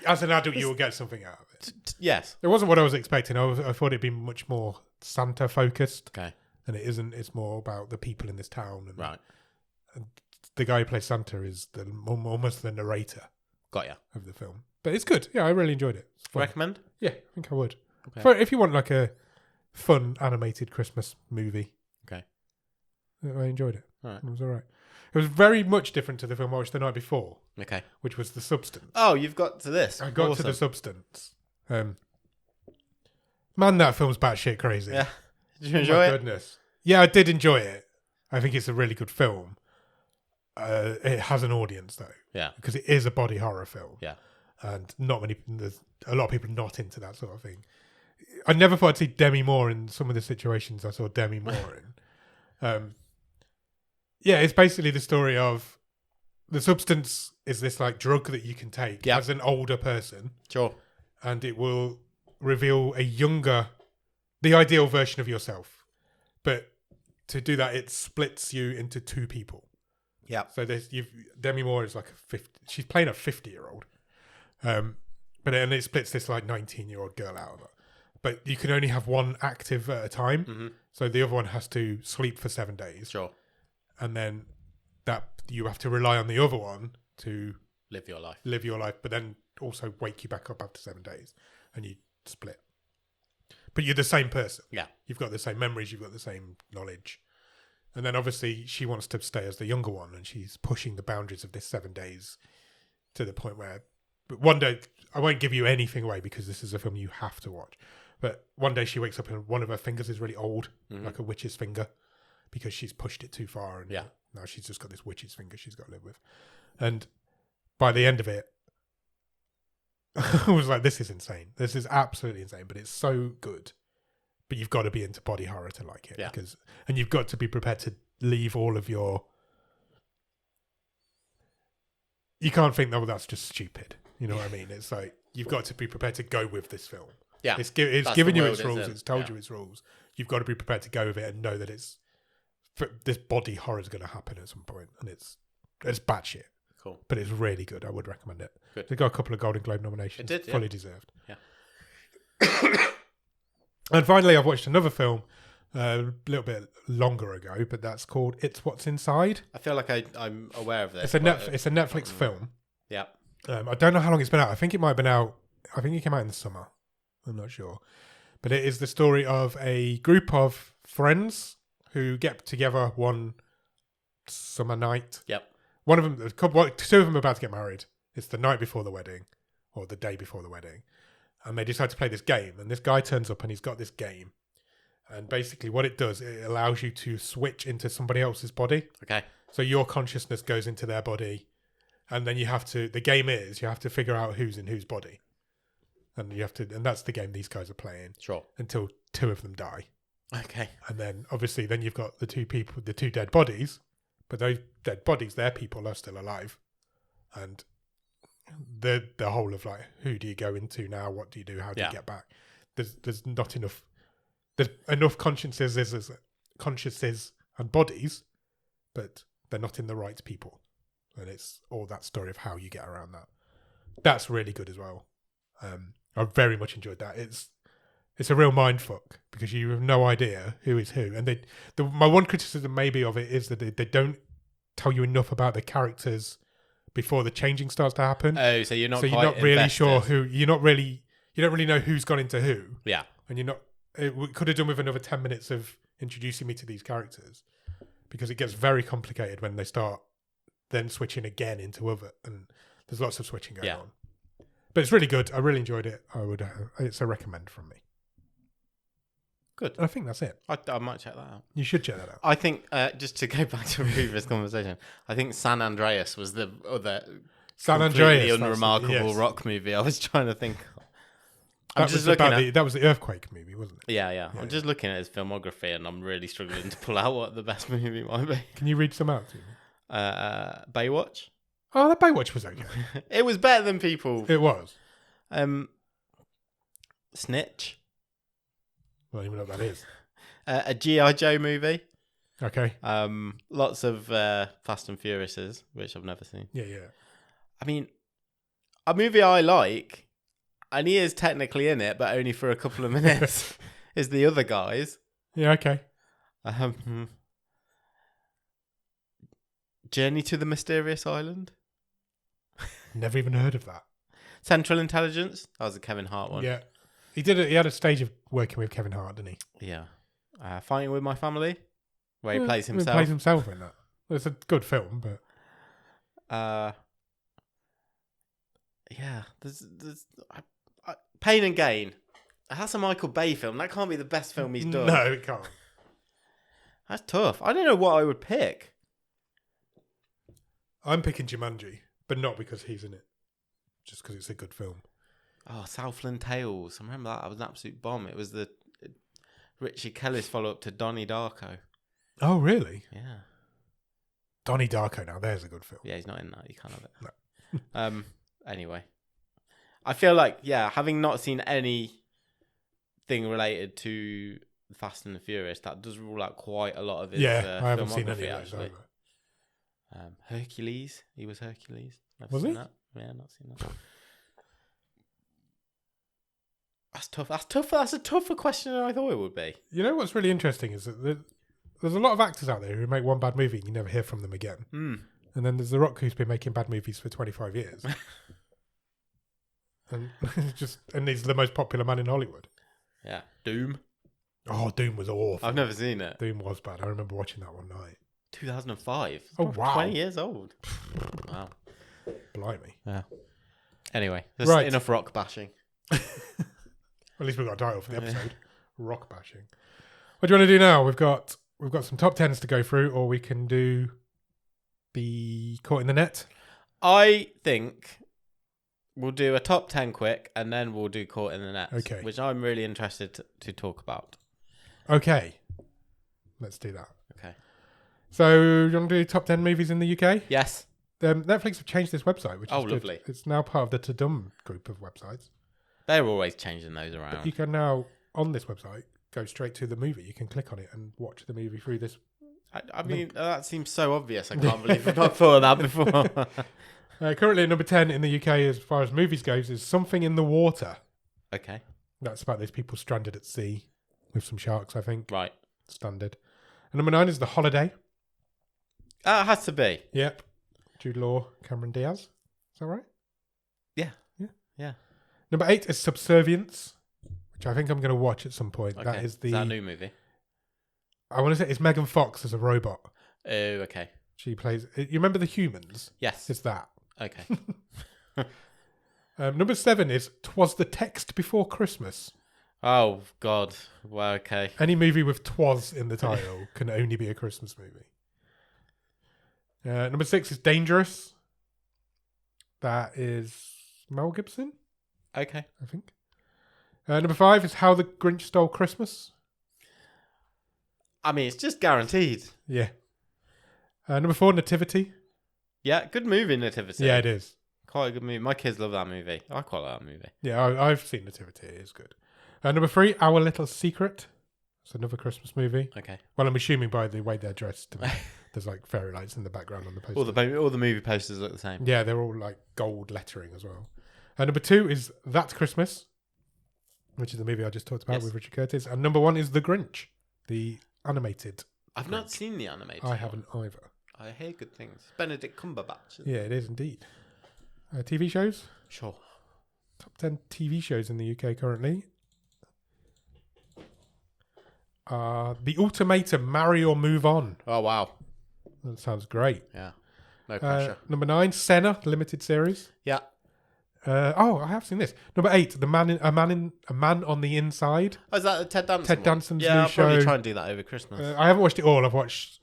as an adult you will get something out of it. Yes. It wasn't what I was expecting. I thought it'd be much more Santa focused. Okay. And it isn't. It's more about the people in this town. And, right. And the guy who plays Santa is almost the narrator. Got ya. Of the film. But it's good. Yeah, I really enjoyed it. Recommend? Yeah, I think I would. Okay. If you want like a fun animated Christmas movie. Okay. I enjoyed it. All right. It was all right. It was very much different to the film I watched the night before. Okay. Which was The Substance. Oh, you've got to this. I got to The Substance. Man, that film's batshit crazy. Yeah. Did you enjoy it? Goodness. Yeah, I did enjoy it. I think it's a really good film. It has an audience though. Yeah. Because it is a body horror film. Yeah. And there's a lot of people not into that sort of thing. I never thought I'd see Demi Moore in some of the situations I saw Demi Moore in. Yeah, it's basically the story of The Substance is this like drug that you can take as an older person. Sure. And it will reveal the ideal version of yourself. But to do that, it splits you into two people. Yeah. So Demi Moore is like she's playing a 50-year-old. But it splits this like 19-year-old girl out of her. But you can only have one active at a time. Mm-hmm. So the other one has to sleep for 7 days. Sure. And then that you have to rely on the other one to live your life, but then also wake you back up after 7 days, and you split. But you're the same person. Yeah, you've got the same memories, you've got the same knowledge, and then obviously she wants to stay as the younger one, and she's pushing the boundaries of this 7 days to the point where. But one day, I won't give you anything away because this is a film you have to watch. But one day she wakes up and one of her fingers is really old, like a witch's finger. Because she's pushed it too far, and now she's just got this witch's finger she's got to live with. And by the end of it, I was like, "This is insane. This is absolutely insane." But it's so good. But you've got to be into body horror to like it, and you've got to be prepared to leave all of your. You can't think, "No, that's just stupid." You know what I mean? It's like you've got to be prepared to go with this film. Yeah, it's given you its rules. It's told you its rules. You've got to be prepared to go with it and know that this body horror is going to happen at some point, and it's batshit. Cool, but it's really good. I would recommend it. Good. It got a couple of Golden Globe nominations. It did, fully deserved. Yeah. And finally, I've watched another film a little bit longer ago, but that's called It's What's Inside. I feel like I'm aware of this. It's a Netflix film. Yeah. I don't know how long it's been out. I think it might have been out. I think it came out in the summer. I'm not sure, but it is the story of a group of friends who get together one summer night. Yep. One of them, two of them are about to get married. It's the night before the wedding, or the day before the wedding, and they decide to play this game. And this guy turns up, and he's got this game. And basically, what it does, it allows you to switch into somebody else's body. Okay. So your consciousness goes into their body, and then you have to. The game is you have to figure out who's in whose body, and and that's the game these guys are playing. Sure. Until two of them die. Okay. And then obviously you've got the two dead bodies, but those dead bodies, their people are still alive. And the whole of like, who do you go into now? What do you do? How do you get back? There's not enough. There's enough consciences and bodies, but they're not in the right people. And it's all that story of how you get around that. That's really good as well. I very much enjoyed that. It's a real mindfuck because you have no idea who is who. And my one criticism maybe of it is that they don't tell you enough about the characters before the changing starts to happen. Oh, so you're not really sure who. You don't really know who's gone into who. Yeah. And you're not. It could have done with another 10 minutes of introducing me to these characters, because it gets very complicated when they start then switching again into other, and there's lots of switching going on. But it's really good. I really enjoyed it. It's a recommend from me. Good. I think that's it. I might check that out. You should check that out. I think, just to go back to a previous conversation, I think San Andreas was the other San completely Andreas. unremarkable rock movie I was trying to think of. That was the earthquake movie, wasn't it? Yeah. I'm just looking at his filmography and I'm really struggling to pull out what the best movie might be. Can you read some out to me? Baywatch. Oh, that Baywatch was okay. It was better than people. It was. Snitch. I don't even know what that is. A G.I. Joe movie. Okay. Lots of Fast and Furiouses, which I've never seen. Yeah. I mean, a movie I like, and he is technically in it, but only for a couple of minutes, is The Other Guys. Yeah, okay. Journey to the Mysterious Island. Never even heard of that. Central Intelligence. That was a Kevin Hart one. Yeah. He had a stage of working with Kevin Hart, didn't he? Yeah. Fighting with My Family, where he plays himself. He plays himself in that. It's a good film, but... yeah. There's Pain and Gain. That's a Michael Bay film. That can't be the best film he's done. No, it can't. That's tough. I don't know what I would pick. I'm picking Jumanji, but not because he's in it. Just because it's a good film. Oh, Southland Tales. I remember that. That was an absolute bomb. It was the Richie Kelly's follow-up to Donnie Darko. Oh, really? Yeah. Donnie Darko, now there's a good film. Yeah, he's not in that. You can't have it. No. Anyway. I feel like, having not seen anything related to Fast and the Furious, that does rule out quite a lot of his I haven't seen any of those either. Hercules. He was Hercules. Was he? That. Yeah, not seen that. That's tough. That's a tougher question than I thought it would be. You know what's really interesting is that there's a lot of actors out there who make one bad movie and you never hear from them again. Mm. And then there's The Rock who's been making bad movies for 25 years. and he's the most popular man in Hollywood. Yeah. Doom. Oh, Doom was awful. I've never seen it. Doom was bad. I remember watching that one night. 2005. Oh, wow. 20 years old. Wow. Blimey. Yeah. Anyway, there's enough rock bashing. At least we've got a title for the episode. Rock bashing. What do you want to do now? We've got some top 10s to go through, or we can do the Caught in the Net. I think we'll do a top 10 quick, and then we'll do Caught in the Net. Okay. Which I'm really interested to talk about. Okay. Let's do that. Okay. So, you want to do top 10 movies in the UK? Yes. Netflix have changed this website, which is good. Lovely. It's now part of the Tudum group of websites. They're always changing those around. But you can now, on this website, go straight to the movie. You can click on it and watch the movie through this. I mean, that seems so obvious. I can't believe I've not thought of that before. Currently at number 10 in the UK, as far as movies goes, is Something in the Water. Okay. That's about these people stranded at sea with some sharks, I think. Right. Standard. And number 9 is The Holiday. It has to be. Yep. Jude Law, Cameron Diaz. Is that right? Yeah. Number 8 is Subservience, which I think I'm going to watch at some point. Okay. That is that a new movie? I want to say it's Megan Fox as a robot. Oh, okay. She plays... You remember The Humans? Yes. It's that. Okay. Number 7 is 'Twas the Text Before Christmas. Oh, God. Well, okay. Any movie with 'twas in the title can only be a Christmas movie. Number 6 is Dangerous. That is Mel Gibson, Okay. I think. Number 5 is How the Grinch Stole Christmas. I mean, it's just guaranteed. Yeah. Number 4, Nativity. Yeah, good movie, Nativity. Yeah, it is. Quite a good movie. My kids love that movie. I quite like that movie. Yeah, I've seen Nativity. It is good. Number 3, Our Little Secret. It's another Christmas movie. Okay. Well, I'm assuming by the way they're dressed. There's like fairy lights in the background on the poster. All the movie posters look the same. Yeah, they're all like gold lettering as well. Number 2 is That Christmas, which is the movie I just talked about with Richard Curtis. And number 1 is The Grinch, the animated. I've not seen the animated. I haven't either. I hear good things. Benedict Cumberbatch. Yeah, it is indeed. TV shows? Sure. Top 10 TV shows in the UK currently. The Ultimatum, Marry or Move On. Oh, wow. That sounds great. Yeah. No pressure. Number 9, Senna, limited series. Yeah. I have seen this. Number 8, A Man on the Inside. Oh, is that the Ted Danson? Ted Danson's new I'll show. probably try and do that over Christmas. I haven't watched it all. I've watched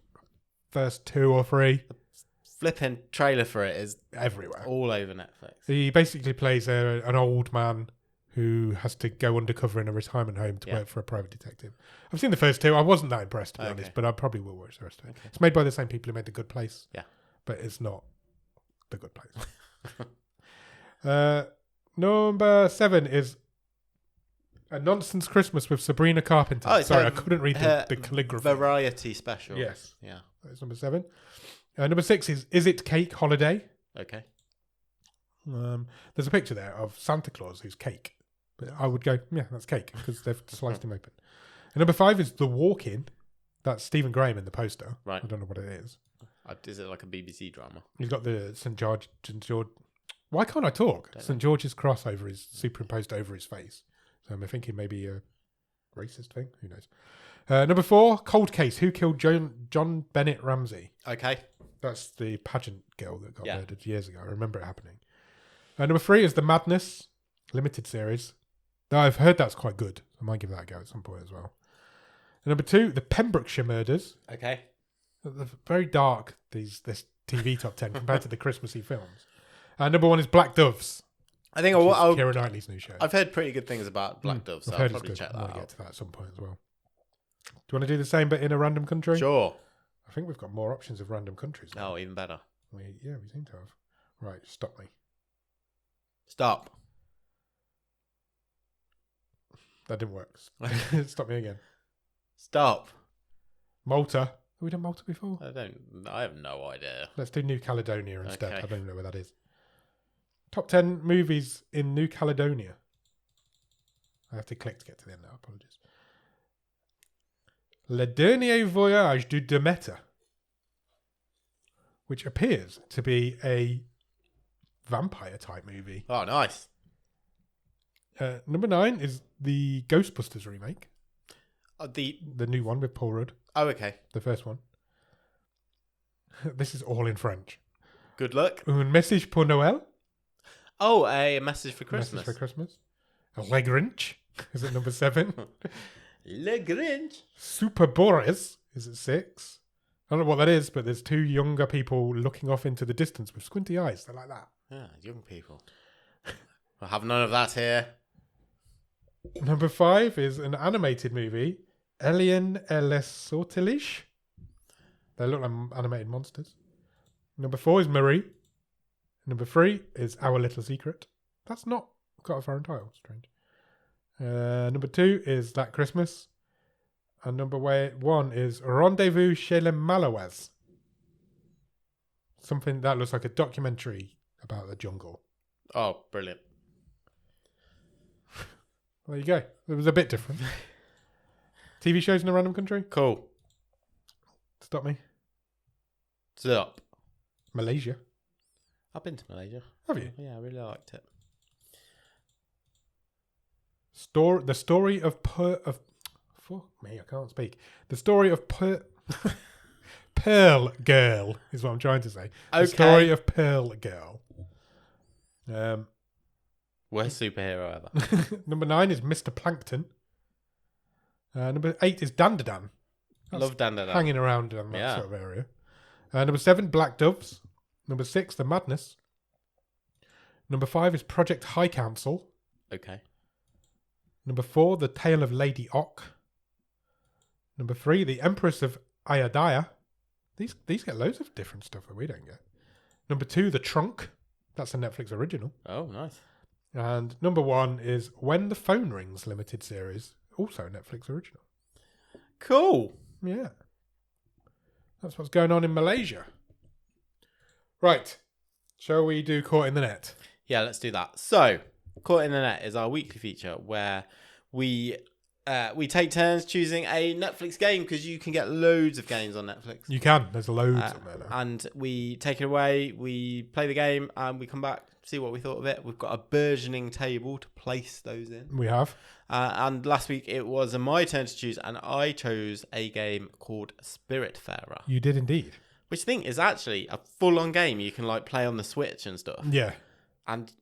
first 2 or 3. flipping trailer for it is everywhere. all over Netflix. He basically plays an old man who has to go undercover in a retirement home to work for a private detective. I've seen the first two. I wasn't that impressed, to be honest, but I probably will watch the rest of it. Okay. It's made by the same people who made The Good Place. Yeah. But it's not The Good Place. Number 7 is A Nonsense Christmas with Sabrina Carpenter. Oh, sorry, I couldn't read the calligraphy. Variety special. Yes. Yeah. That's number 7. Number 6 is It Cake Holiday? Okay. There's a picture there of Santa Claus who's cake. But I would go, yeah, that's cake, because they've sliced him open. And number 5 is The Walk-In. That's Stephen Graham in the poster. Right. I don't know what it is. Is it like a BBC drama? You've got the St. George. Why can't I talk? St. George's cross superimposed over his face. So I'm thinking maybe a racist thing. Who knows? Number 4, Cold Case. Who killed John Bennett Ramsey? Okay. That's the pageant girl that got murdered years ago. I remember it happening. Number 3 is The Madness limited series. Now, I've heard that's quite good. I might give that a go at some point as well. And number 2, The Pembrokeshire Murders. Okay. They're very dark, this TV top 10 compared to the Christmassy films. Number 1 is Black Doves. I think Keira Knightley's new show. I've heard pretty good things about Black Doves, so I'll probably check that out. I'll get to that at some point as well. Do you want to do the same but in a random country? Sure. I think we've got more options of random countries now. Oh, even better. We seem to have. Right, stop me. Stop. That didn't work. Stop me again. Stop. Malta. Have we done Malta before? I have no idea. Let's do New Caledonia instead. Okay. I don't even know where that is. Top 10 movies in New Caledonia. I have to click to get to the end now. Apologies. Le Dernier Voyage du Demeter, which appears to be a vampire type movie. Oh, nice. Number 9 is the Ghostbusters remake. The new one with Paul Rudd. Oh, okay. The first one. This is all in French. Good luck. Un message pour Noël. Oh, a message for Christmas. Message for Christmas. Le Grinch is at number 7. Le Grinch. Super Boris is at 6. I don't know what that is, but there's 2 younger people looking off into the distance with squinty eyes. They're like that. Yeah, young people. I have none of that here. Number 5 is an animated movie, Alien et les Sortilèges. They look like animated monsters. Number 4 is Marie. Number 3 is Our Little Secret. That's not got a foreign title. Strange. Number 2 is That Christmas. And number 1 is Rendezvous chez les Malouins. Something that looks like a documentary about the jungle. Oh, brilliant. There you go. It was a bit different. TV shows in a random country? Cool. Stop me. Stop. Malaysia. I've been to Malaysia. Have you? Yeah, I really liked it. The story of fuck me, I can't speak. The story of Pearl Girl is what I'm trying to say. Okay. The story of Pearl Girl. Worst superhero ever. Number 9 is Mr. Plankton. Number 8 is Dandadan. Love Dandadan. Hanging around in that sort of area. Number 7, Black Doves. Number 6, The Madness. Number 5 is Project High Council. Okay. Number 4, The Tale of Lady Ock. Number 3, The Empress of Ayodhya. These get loads of different stuff that we don't get. Number 2, The Trunk. That's a Netflix original. Oh, nice. And number 1 is When the Phone Rings limited series. Also a Netflix original. Cool. Yeah. That's what's going on in Malaysia. Right. Shall we do Caught in the Net? Yeah, let's do that. So, Caught in the Net is our weekly feature where we take turns choosing a Netflix game because you can get loads of games on Netflix. You can. There's loads of them. And we take it away, we play the game, and we come back, see what we thought of it. We've got a burgeoning table to place those in. We have. And last week it was my turn to choose, and I chose a game called Spiritfarer. You did indeed. Which I think is actually a full-on game you can like play on the Switch and stuff. Yeah. And,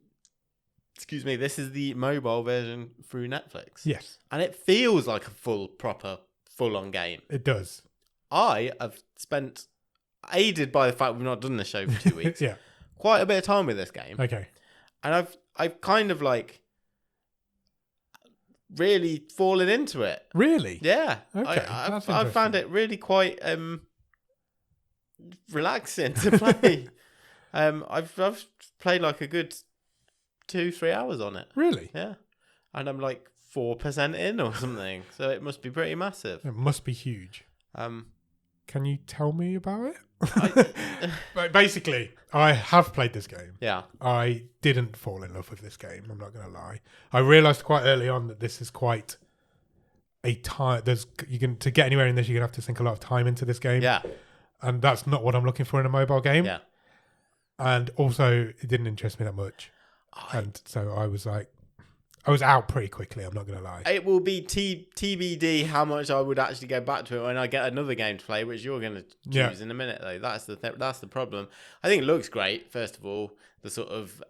excuse me, this is the mobile version through Netflix. Yes. And it feels like a full-on game. It does. I have spent aided by the fact we've not done the show for 2 weeks, Yeah. quite a bit of time with this game. Okay. And I've kind of like really fallen into it. Really? Yeah. Okay. I found it really quite relaxing to play. I've played like a good 2-3 hours on it. Really? Yeah. And I'm like 4% in or something. So it must be pretty massive. It must be huge. Can you tell me about it? But basically, I have played this game. Yeah. I didn't fall in love with this game. I'm not going to lie. I realised quite early on that this is quite a time. To get anywhere in this, you're going to have to sink a lot of time into this game. Yeah. And that's not what I'm looking for in a mobile game. Yeah. And also, it didn't interest me that much. And so I was like, I was out pretty quickly, I'm not going to lie. It will be TBD how much I would actually go back to it when I get another game to play, which you're going to choose in a minute, though. That's the problem. I think it looks great, first of all, the sort of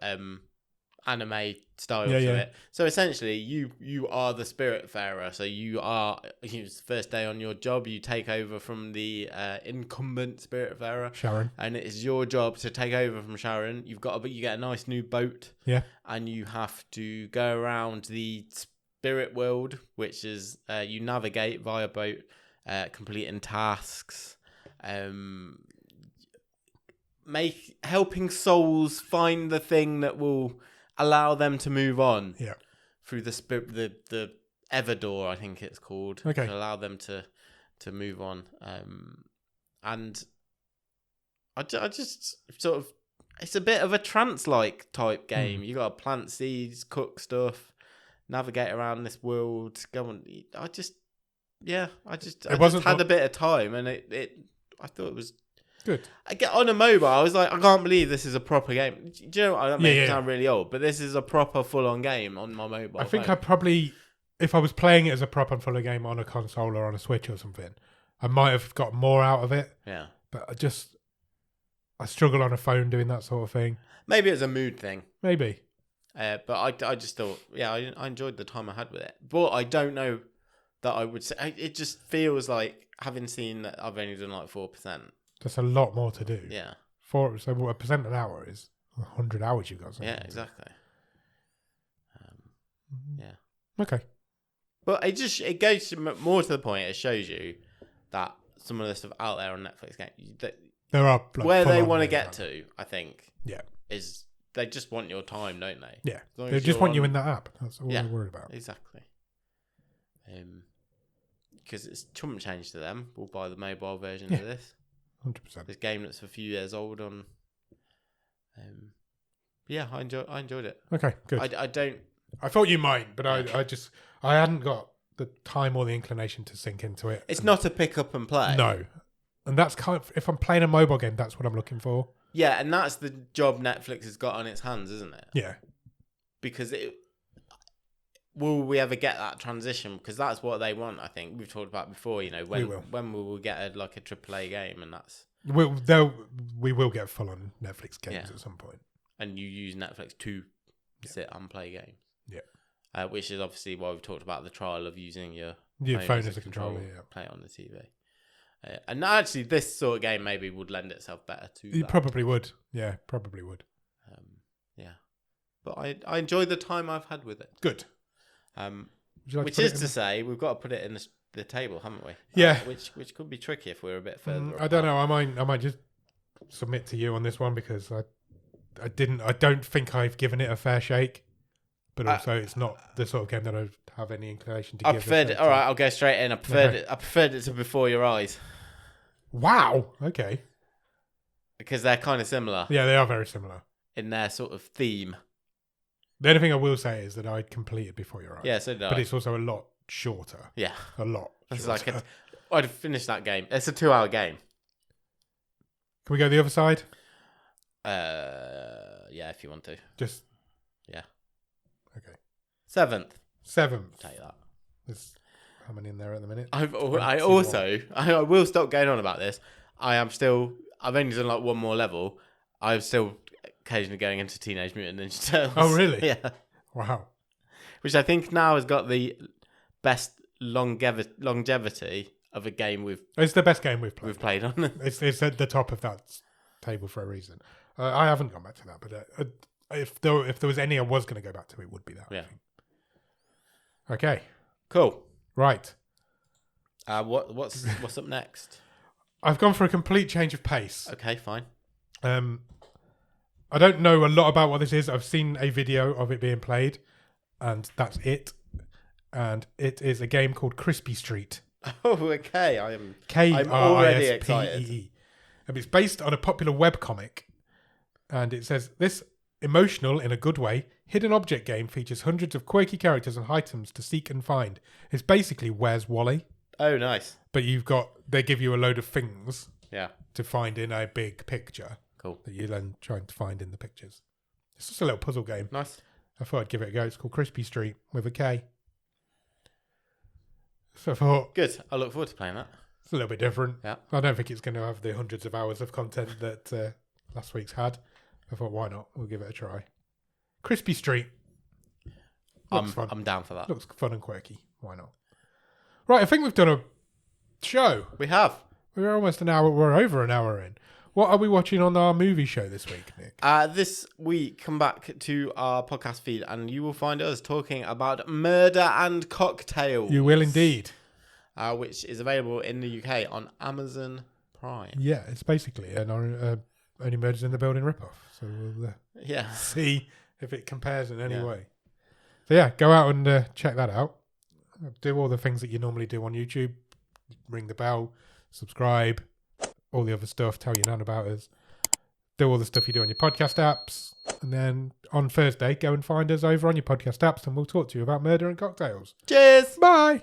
anime style to it. So essentially, you are the Spiritfarer. So it's the first day on your job, you take over from the incumbent Spiritfarer. Sharon. And it is your job to take over from Sharon. You get a nice new boat. Yeah. And you have to go around the spirit world, which is you navigate via boat, completing tasks, helping souls find the thing that will allow them to move on. Yeah. Through the spirit, the Everdoor, I think it's called. Okay. To allow them to move on. And I just sort of. It's a bit of a trance-like type game. You got to plant seeds, cook stuff, navigate around this world. I just had a bit of time, and I thought it was good. I get on a mobile. I was like, I can't believe this is a proper game. Do you know what? That makes it sound really old, but this is a proper full-on game on my mobile. I think I probably, if I was playing it as a proper full-on game on a console or on a Switch or something, I might have got more out of it. Yeah, but I struggle on a phone doing that sort of thing. Maybe it's a mood thing. Maybe. But I just thought, I enjoyed the time I had with it. But I don't know that I would say... It just feels like, having seen that I've only done like 4%. That's a lot more to do. Yeah. So 1% an hour is 100 hours you've got. Yeah, exactly. Yeah. Okay. But it goes more to the point. It shows you that some of the stuff out there on Netflix there are where they want to get to, I think. Yeah. Is they just want your time, don't they? Yeah. They just want you in that app. That's all they're worried about. Exactly. Because it's chump change to them. We'll buy the mobile version of this. 100%. This game that's a few years old on. I enjoyed it. Okay, good. I thought you might, but I hadn't got the time or the inclination to sink into it. It's not a pick up and play. No. And that's if I'm playing a mobile game, that's what I'm looking for. Yeah, and that's the job Netflix has got on its hands, isn't it? Yeah. Because will we ever get that transition? Because that's what they want, I think. We've talked about before, when will we get a AAA game, and that's... We will get full-on Netflix games at some point. And you use Netflix to sit and play games. Yeah. Which is obviously why we've talked about the trial of using your phone as a controller, play it on the TV. And actually, this sort of game maybe would lend itself better to that. Probably would. Yeah, probably would. But I enjoy the time I've had with it. Good. Which is to say, we've got to put it in the table, haven't we? Yeah. Which could be tricky if we're a bit further apart. I don't know. I might just submit to you on this one because I don't think I've given it a fair shake. But also, it's not the sort of game that I have any inclination to give. I preferred it. All right, I'll go straight in. I preferred it to Before Your Eyes. Wow. Okay. Because they're kind of similar. Yeah, they are very similar in their sort of theme. The only thing I will say is that I completed Before Your Eyes. Yeah, so did I. But it's also a lot shorter. Yeah, a lot. It's I'd finished that game. It's a 2-hour game. Can we go the other side? Yeah, if you want to. Just. Yeah. Okay. 7th. Take that. There's how many in there at the minute? I will stop going on about this. I've only done like one more level. I'm still occasionally going into Teenage Mutant Ninja Turtles. Oh, really? Yeah. Wow. Which I think now has got the best longevity of a game It's the best game we've played. on. It's at the top of that table for a reason. I haven't gone back to that, but if there was any I was going to go back to, it would be that. Yeah. I think. Okay. Cool. Right. What's up next? I've gone for a complete change of pace. Okay, fine. I don't know a lot about what this is. I've seen a video of it being played, and that's it. And it is a game called Crispy Street. Oh, okay. I'm K-R-I-S-P-E-E. already excited. And it's based on a popular webcomic. And it says, this emotional, in a good way, hidden object game features hundreds of quirky characters and items to seek and find. It's basically Where's Wally? Oh, nice. But they give you a load of things Yeah. to find in a big picture. Cool. That you're then trying to find in the pictures. It's just a little puzzle game. Nice. I thought I'd give it a go. It's called Crispy Street with a K. So I thought... Good. I look forward to playing that. It's a little bit different. Yeah. I don't think it's going to have the hundreds of hours of content that last week's had. I thought, why not? We'll give it a try. Crispy Street. Looks fun. I'm down for that. Looks fun and quirky. Why not? Right, I think we've done a show. We have. We're almost an hour. We're over an hour in. What are we watching on our movie show this week, Nick? This week, come back to our podcast feed and you will find us talking about Murder and Cocktails. You will indeed. Which is available in the UK on Amazon Prime. Yeah, it's basically an Only Murders in the Building ripoff. So we'll see if it compares in any way. So yeah, go out and check that out. Do all the things that you normally do on YouTube. Ring the bell, subscribe, all the other stuff. Tell your nan about us. Do all the stuff you do on your podcast apps. And then on Thursday, go and find us over on your podcast apps and we'll talk to you about Murder and Cocktails. Cheers! Bye!